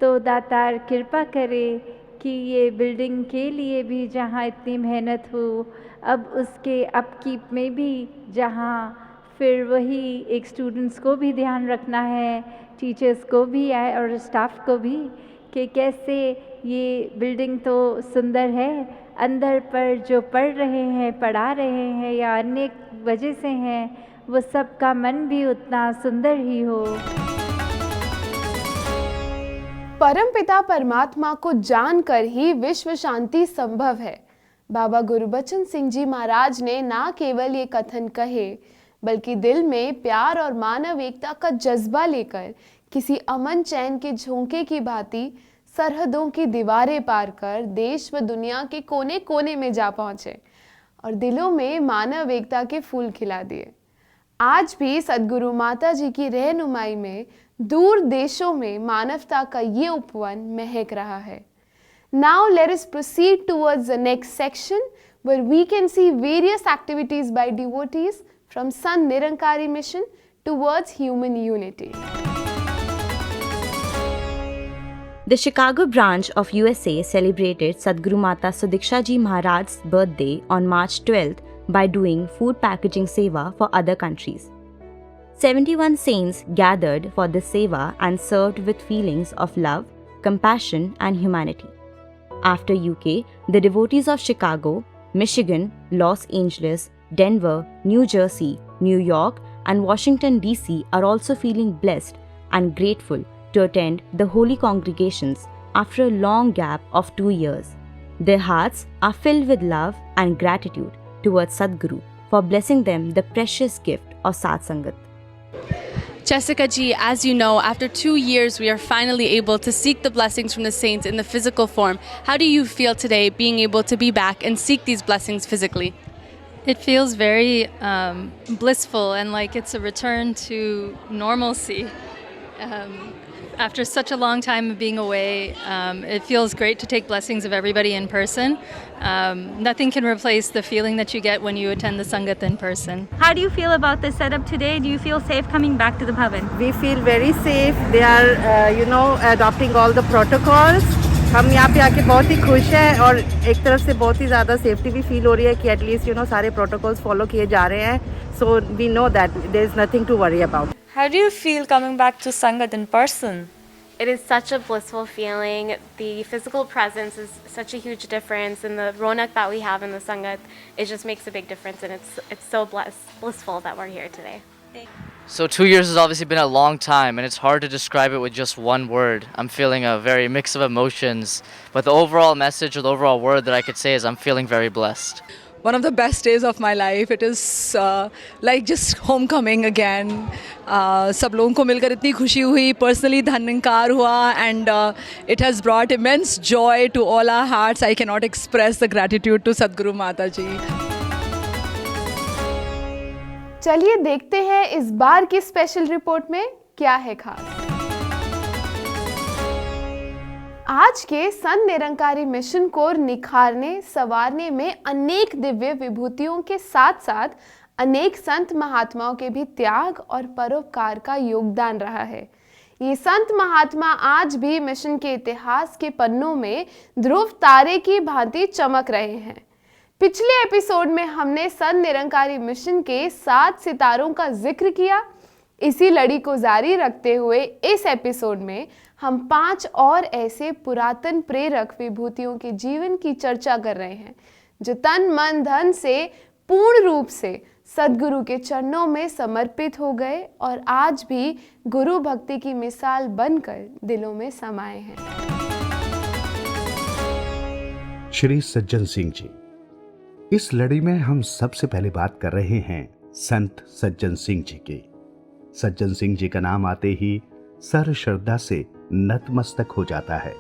तो दातार कृपा करे कि ये बिल्डिंग के लिए भी जहाँ इतनी मेहनत हो, अब उसके अपकीप में भी जहाँ फिर वही एक स्टूडेंट्स को भी ध्यान रखना है, टीचर्स को भी है और स्टाफ को भी, कि कैसे ये बिल्डिंग तो सुंदर है, अंदर पर जो पढ़ रहे हैं, पढ़ा रहे हैं या अन्य वजह से हैं, वो सबका मन भी उतना सुंदर ही हो। परमपिता परमात्मा को जानकर ही विश्व शांति संभव है। बाबा गुरबचन सिंह जी महाराज ने ना केवल ये कथन कहे, बल्कि दिल में प्यार और मानव एकता का जज्बा लेकर किसी अमन चैन के झोंके की भांति सरहदों की दीवारें पार कर देश व दुनिया के कोने कोने में जा पहुंचे और दिलों में मानव एकता के फूल खिला दिए। आज भी सद्गुरु माता जी की रहनुमाई में दूर देशों में मानवता का ये उपवन महक रहा है। Now let us proceed towards the next section where we can see various activities by devotees from Sant Nirankari Mission towards human unity. The Chicago branch of USA celebrated Sadhguru Mata Sudiksha Ji Maharaj's birthday on March 12th by doing food packaging seva for other countries. 71 saints gathered for this seva and served with feelings of love, compassion and humanity. After UK, the devotees of Chicago, Michigan, Los Angeles, Denver, New Jersey, New York and Washington DC are also feeling blessed and grateful to attend the holy congregations after a long gap of 2 years. Their hearts are filled with love and gratitude towards Sadhguru for blessing them the precious gift of Satsanghat. Jessica G, as you know, after 2 years, we are finally able to seek the blessings from the saints in the physical form. How do you feel today being able to be back and seek these blessings physically? It feels very blissful and like it's a return to normalcy. After such a long time of being away, it feels great to take blessings of everybody in person. Nothing can replace the feeling that you get when you attend the Sangat in person. How do you feel about the setup today? Do you feel safe coming back to the Bhavan? We feel very safe. They are, adopting all the protocols. हम यहाँ पे आके बहुत ही खुश हैं और एक तरफ से बहुत ही ज़्यादा सेफ्टी भी फील हो रही है कि एटलीस्ट सारे प्रोटोकॉल्स फॉलो किए जा रहे हैं. So we know that there is nothing to worry about. How do you feel coming back to Sangat in person? It is such a blissful feeling. The physical presence is such a huge difference, and the ronak that we have in the Sangat, it just makes a big difference, and it's so blissful that we're here today. So 2 years has obviously been a long time, and it's hard to describe it with just one word. I'm feeling a very mix of emotions, but the overall message or the overall word that I could say is I'm feeling very blessed. One of the best days of my life. It is like just homecoming again. सब लोगों को मिलकर इतनी खुशी हुई, personally धन्यकार हुआ, and it has brought immense joy to all our hearts. I cannot express the gratitude to Sadhguru Mata ji. चलिए देखते हैं इस बार की स्पेशल रिपोर्ट में क्या है खास। आज के संत निरंकारी मिशन को निखारने संवारने में अनेक दिव्य विभूतियों के साथ साथ अनेक संत महात्माओं के भी त्याग और परोपकार का योगदान रहा है। ये संत महात्मा आज भी मिशन के इतिहास के पन्नों में ध्रुव तारे की भांति चमक रहे हैं। पिछले एपिसोड में हमने संत निरंकारी मिशन के 7 सितारों का जिक्र किया। इसी लड़ी को जारी रखते हुए इस एपिसोड में हम 5 और ऐसे पुरातन प्रेरक विभूतियों के जीवन की चर्चा कर रहे हैं जो तन मन धन से पूर्ण रूप से सद्गुरु के चरणों में समर्पित हो गए और आज भी गुरु भक्ति की मिसाल बनकर दिलों में समाये हैं। श्री सज्जन सिंह जी, इस लड़ी में हम सबसे पहले बात कर रहे हैं संत सज्जन सिंह जी की। सज्जन सिंह जी का नाम आते ही सर श्रद्धा से नतमस्तक हो जाता है।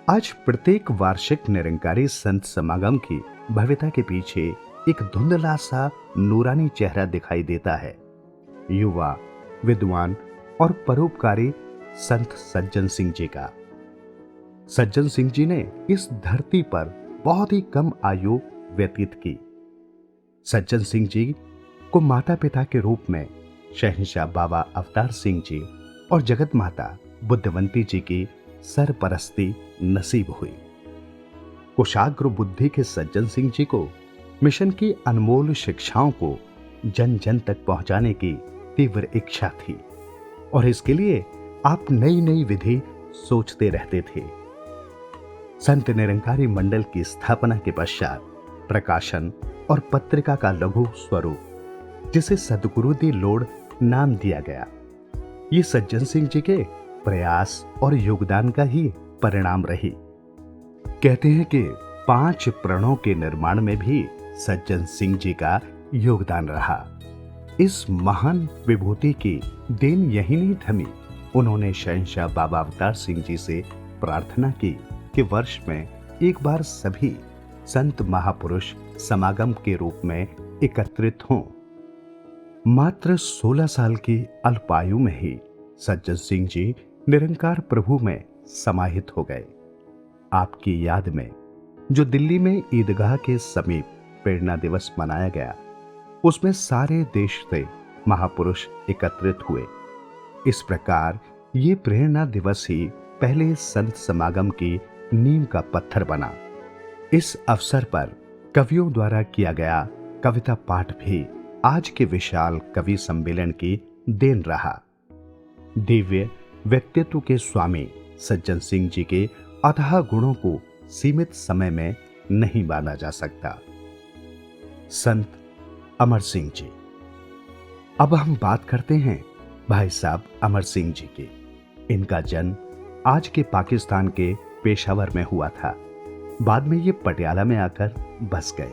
आज प्रत्येक वार्षिक निरंकारी संत समागम की भव्यता के पीछे एक धुंधला सा नूरानी चेहरा दिखाई देता है। युवा, विद्वान और परोपकारी संत सज्जन सिंह जी का। सज्जन सिंह जी ने इस धरती पर बहुत ही कम आयु व्यतीत की। सज्जन सिंह जी को माता पिता के रूप में शहंशाह बाबा अवतार सिंह जी और जगत माता बुद्धवंती जी की सरपरस्ती नसीब हुई। कुशाग्र बुद्धि के सज्जन सिंह जी को मिशन की अनमोल शिक्षाओं को जन जन तक पहुंचाने की तीव्र इच्छा थी और इसके लिए आप नई नई विधि सोचते रहते थे। संत निरंकारी मंडल की स्थापना के पश्चात प्रकाशन और पत्रिका का लघु स्वरूप जिसे सद्गुरु दी लोड नाम दिया गया, ये सज्जन सिंह जी के प्रयास और योगदान का ही परिणाम रही। कहते हैं कि 5 प्रणों के निर्माण में भी सज्जन सिंह जी का योगदान रहा। इस महान विभूति की देन यही नहीं थमी। उन्होंने शहंशाह बाबा अवतार सिंह जी से प्रार्थना की कि वर्ष में एक बार सभी संत महापुरुष समागम के रूप में एकत्रित हों। मात्र 16 साल की अल्पायु में ही सज्जन सिंह जी निरंकार प्रभु में समाहित हो गए। आपकी याद में जो दिल्ली में ईदगाह के समीप प्रेरणा दिवस मनाया गया, उसमें सारे देश से महापुरुष एकत्रित हुए। इस प्रकार ये प्रेरणा दिवस ही पहले संत समागम की नींव का पत्थर बना। इस अवसर पर कवियों द्वारा किया गया कविता पाठ भी आज के विशाल कवि सम्मेलन की देन रहा। दिव्य व्यक्तित्व के स्वामी सज्जन सिंह जी के अथाह गुणों को सीमित समय में नहीं बांधा जा सकता। संत अमर सिंह जी। अब हम बात करते हैं भाई साहब अमर सिंह जी की। इनका जन्म आज के पाकिस्तान के पेशावर में हुआ था। बाद में ये पटियाला में आकर बस गए।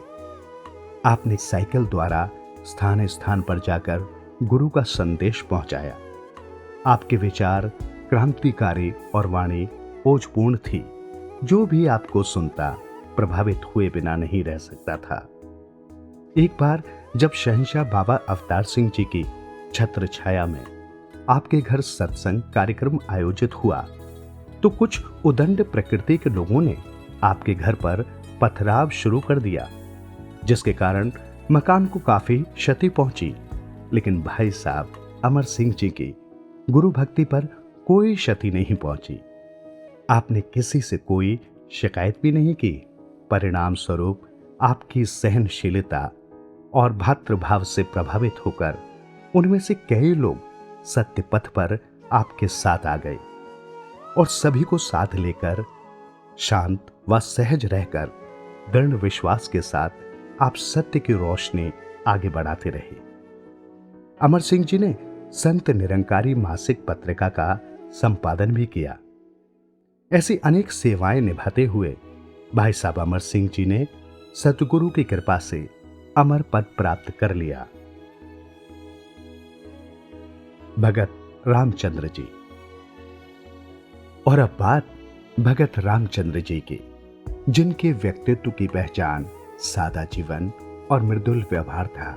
आपने साइकिल द्वारा स्थान स्थान पर जाकर गुरु का संदेश पहुंचाया आपके विचार क्रांतिकारी और वाणी ओजपूर्ण थी। जो भी आपको सुनता प्रभावित हुए बिना नहीं रह सकता था। एक बार जब शहंशाह बाबा अवतार सिंह जी की छत्र छाया में आपके घर सत्संग कार्यक्रम आयोजित हुआ तो कुछ उदंड प्रकृति के लोगों ने आपके घर पर पथराव शुरू कर दिया, जिसके कारण मकान को काफी क्षति पहुंची। लेकिन भाई साहब अमर सिंह जी की गुरु भक्ति पर कोई क्षति नहीं पहुंची। आपने किसी से कोई शिकायत भी नहीं की। परिणाम स्वरूप आपकी सहनशीलता और भातृभाव से प्रभावित होकर उनमें से कई लोग सत्य पथ पर आपके साथ आ गए और सभी को साथ लेकर शांत व सहज रहकर दृढ़ विश्वास के साथ आप सत्य की रोशनी आगे बढ़ाते रहे। अमर सिंह जी ने संत निरंकारी मासिक पत्रिका का संपादन भी किया। ऐसी अनेक सेवाएं निभाते हुए भाई साहब अमर सिंह जी ने सतगुरु की कृपा से अमर पद प्राप्त कर लिया। भगत रामचंद्र जी। और अब बात भगत रामचंद्र जी की, जिनके व्यक्तित्व की पहचान सादा जीवन और मृदुल व्यवहार था।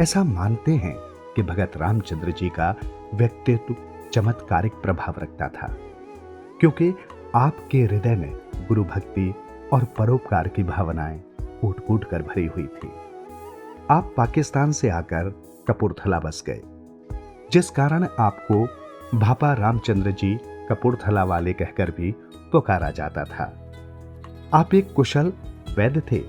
ऐसा मानते हैं कि भगत रामचंद्र जी का व्यक्तित्व चमत्कारिक प्रभाव रखता था, क्योंकि आपके हृदय में गुरु भक्ति और परोपकार की भावनाएं कूट कूट कर भरी हुई थी। आप पाकिस्तान से आकर कपूरथला बस गए, जिस कारण आपको भापा रामचंद्र जी कपूरथला वाले कहकर भी पुकारा जाता था। आप एक कुशल वैद्य थे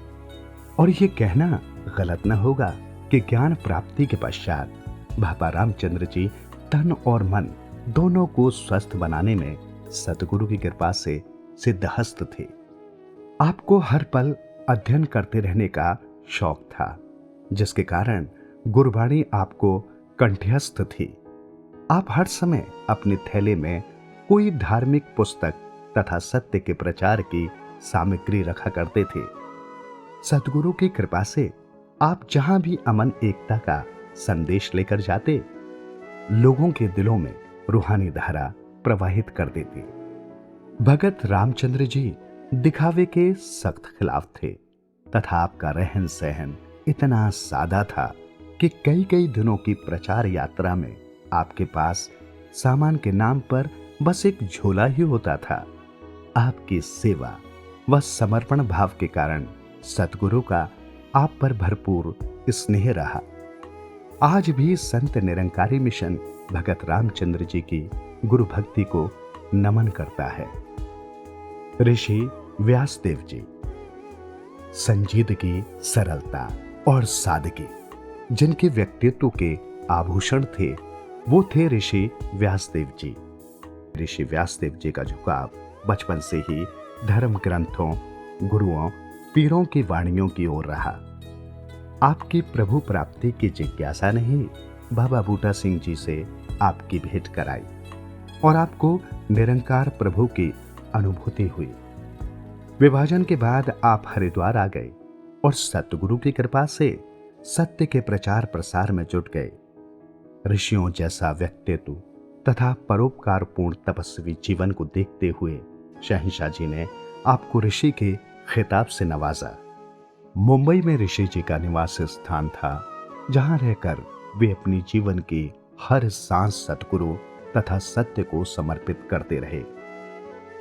और ये कहना गलत न होगा कि ज्ञान प्राप्ति के पश्चात भापा रामचंद्र जी तन और मन दोनों को स्वस्थ बनाने में सतगुरु की कृपा से सिद्धहस्त थे। आपको हर पल अध्ययन करते रहने का शौक था, जिसके कारण गुरबाणी आपको कंठस्थ थी। आप हर समय अपने थैले में कोई धार्मिक पुस्तक तथा सत्य के प्रचार की सामग्री रखा करते थे। सतगुरु की कृपा से आप जहां भी अमन एकता का संदेश लेकर जाते, लोगों के दिलों में रूहानी धारा प्रवाहित कर देते। भगत रामचंद्र जी दिखावे के सख्त खिलाफ थे तथा आपका रहन सहन इतना सादा था कि कई कई दिनों की प्रचार यात्रा में आपके पास सामान के नाम पर बस एक झोला ही होता था। आपकी सेवा व समर्पण भाव के कारण सतगुरु का आप पर भरपूर स्नेह रहा। आज भी संत निरंकारी मिशन भगत रामचंद्र जी की गुरु भक्ति को नमन करता है। ऋषि व्यासदेव जी। संजीदगी, सरलता और सादगी जिनके व्यक्तित्व के आभूषण थे, वो थे ऋषि व्यासदेव जी। ऋषि व्यासदेव जी का झुकाव बचपन से ही धर्म ग्रंथों, गुरुओं, पीरों की वाणियों की ओर रहा। आपकी प्रभु प्राप्ति की जिज्ञासा ने ही बाबा बूटा सिंह जी से आपकी भेंट कराई और आपको निरंकार प्रभु की अनुभूति हुई। विभाजन के बाद आप हरिद्वार आ गए और सतगुरु की कृपा से सत्य के प्रचार प्रसार में जुट गए। ऋषियों जैसा व्यक्तित्व तथा परोपकारपूर्ण तपस्वी जीवन को देखते हुए शहंशाह जी ने आपको ऋषि के खिताब से नवाजा। मुंबई में ऋषि जी का निवास स्थान था, जहां रहकर वे अपनी जीवन की हर सांस सतगुरु तथा सत्य को समर्पित करते रहे।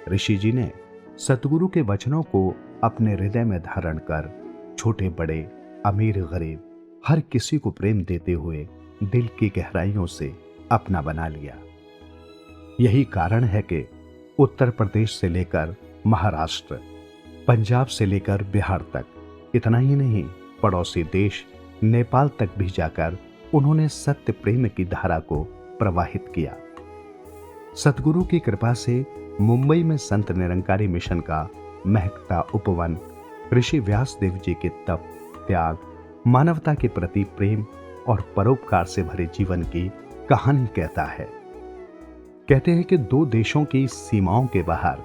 ऋषि जी ने सतगुरु के वचनों को अपने हृदय में धारण कर छोटे बड़े, अमीर गरीब हर किसी को प्रेम देते हुए दिल की गहराइयों से अपना बना लिया। यही कारण है कि उत्तर प्रदेश से लेकर महाराष्ट्र, पंजाब से लेकर बिहार तक, इतना ही नहीं पड़ोसी देश नेपाल तक भी जाकर उन्होंने सत्य प्रेम की धारा को प्रवाहित किया। सतगुरु की कृपा से मुंबई में संत निरंकारी मिशन का महकता उपवन ऋषि व्यासदेव जी के तप, त्याग, मानवता के प्रति प्रेम और परोपकार से भरे जीवन की कहानी कहता है। कहते हैं कि दो देशों की सीमाओं के बाहर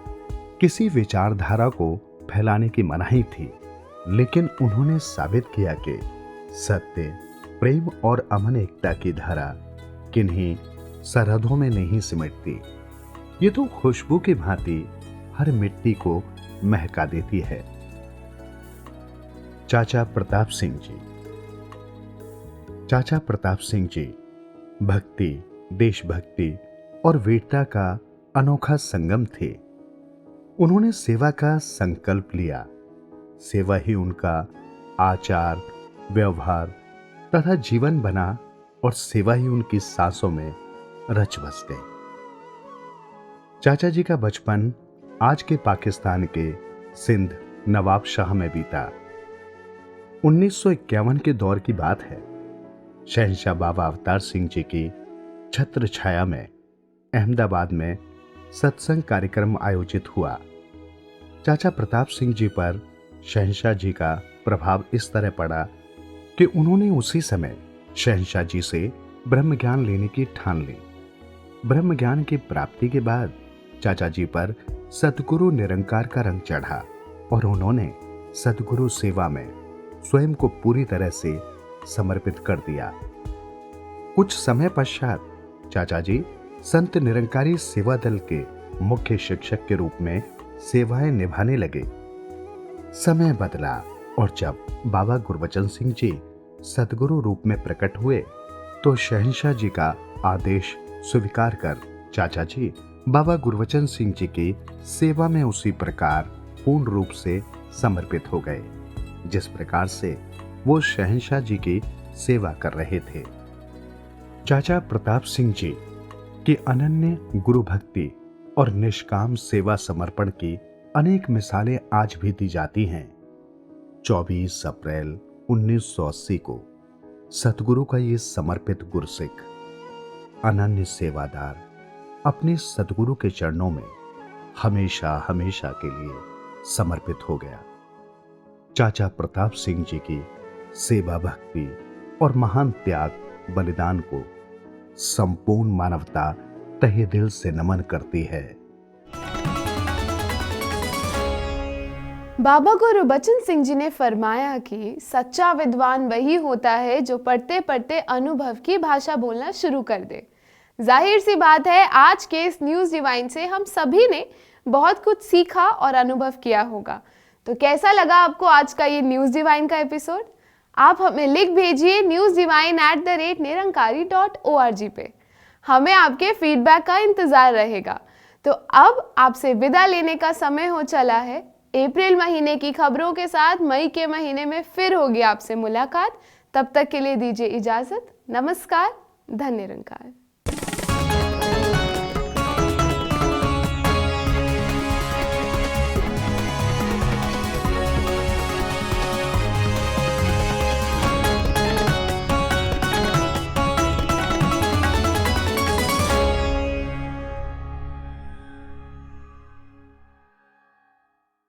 किसी विचारधारा को फैलाने की मनाही थी, लेकिन उन्होंने साबित किया कि सत्य, प्रेम और अमन एकता की धारा किन्हीं सरहदों में नहीं सिमटती, ये तो खुशबू की भांति हर मिट्टी को महका देती है। चाचा प्रताप सिंह जी। चाचा प्रताप सिंह जी भक्ति, देशभक्ति और वीरता का अनोखा संगम थे। उन्होंने सेवा का संकल्प लिया। सेवा ही उनका आचार, व्यवहार तथा जीवन बना और सेवा ही उनकी सांसों में रच बस गई। चाचा जी का बचपन आज के पाकिस्तान के सिंध नवाबशाह में बीता। 1951 के दौर की बात है। शहंशाह बाबा अवतार सिंह जी की छत्र छाया में अहमदाबाद में सत्संग कार्यक्रम आयोजित हुआ। चाचा प्रताप सिंह जी पर शहंशाह जी का प्रभाव इस तरह पड़ा कि उन्होंने उसी समय शहंशाह जी से ब्रह्म ज्ञान लेने की ठान ली। ब्रह्म ज्ञान की प्राप्ति के बाद चाचा जी पर सद्गुरु निरंकार का रंग चढ़ा और उन्होंने सद्गुरु सेवा में स्वयं को पूरी तरह से समर्पित कर दिया। कुछ समय पश्चात चाचा जी संत निरंकारी सेवा दल के मुख्य शिक्षक के रूप में सेवाएं निभाने लगे। समय बदला और जब बाबा गुरबचन सिंह जी सद्गुरु रूप में प्रकट हुए तो शहंशाह जी का आदेश स्वीकार कर चाचा जी बाबा गुरबचन सिंह जी की सेवा में उसी प्रकार पूर्ण रूप से समर्पित हो गए जिस प्रकार से वो शहंशाह जी की सेवा कर रहे थे। चाचा प्रताप सिंह जी की अनन्य गुरु भक्ति और निष्काम सेवा समर्पण की अनेक मिसालें आज भी दी जाती हैं। 24 अप्रैल 1980 को सतगुरु का ये समर्पित गुरसिख अनन्य सेवादार अपने सतगुरु के चरणों में हमेशा हमेशा के लिए समर्पित हो गया। चाचा प्रताप सिंह जी की सेवा भक्ति और महान त्याग बलिदान को संपूर्ण मानवता तहे दिल से नमन करती है। बाबा गुरबचन सिंह जी ने फरमाया कि सच्चा विद्वान वही होता है जो पढ़ते पढ़ते अनुभव की भाषा बोलना शुरू कर दे। जाहिर सी बात है, आज के इस न्यूज़ डिवाइन से हम सभी ने बहुत कुछ सीखा और अनुभव किया होगा। तो कैसा लगा आपको आज का ये न्यूज़ डिवाइन का एपिसोड? आप हमें लिख भेजिए newsdivine@nirankari.org पे। हमें आपके फीडबैक का इंतज़ार रहेगा। तो अब आपसे विदा लेने का समय हो चला है। अप्रैल महीने की खबरों के साथ मई के महीने में फिर होगी आपसे मुलाकात। तब तक के लिए दीजिए इजाज़त। नमस्कार। धन्य निरंकार।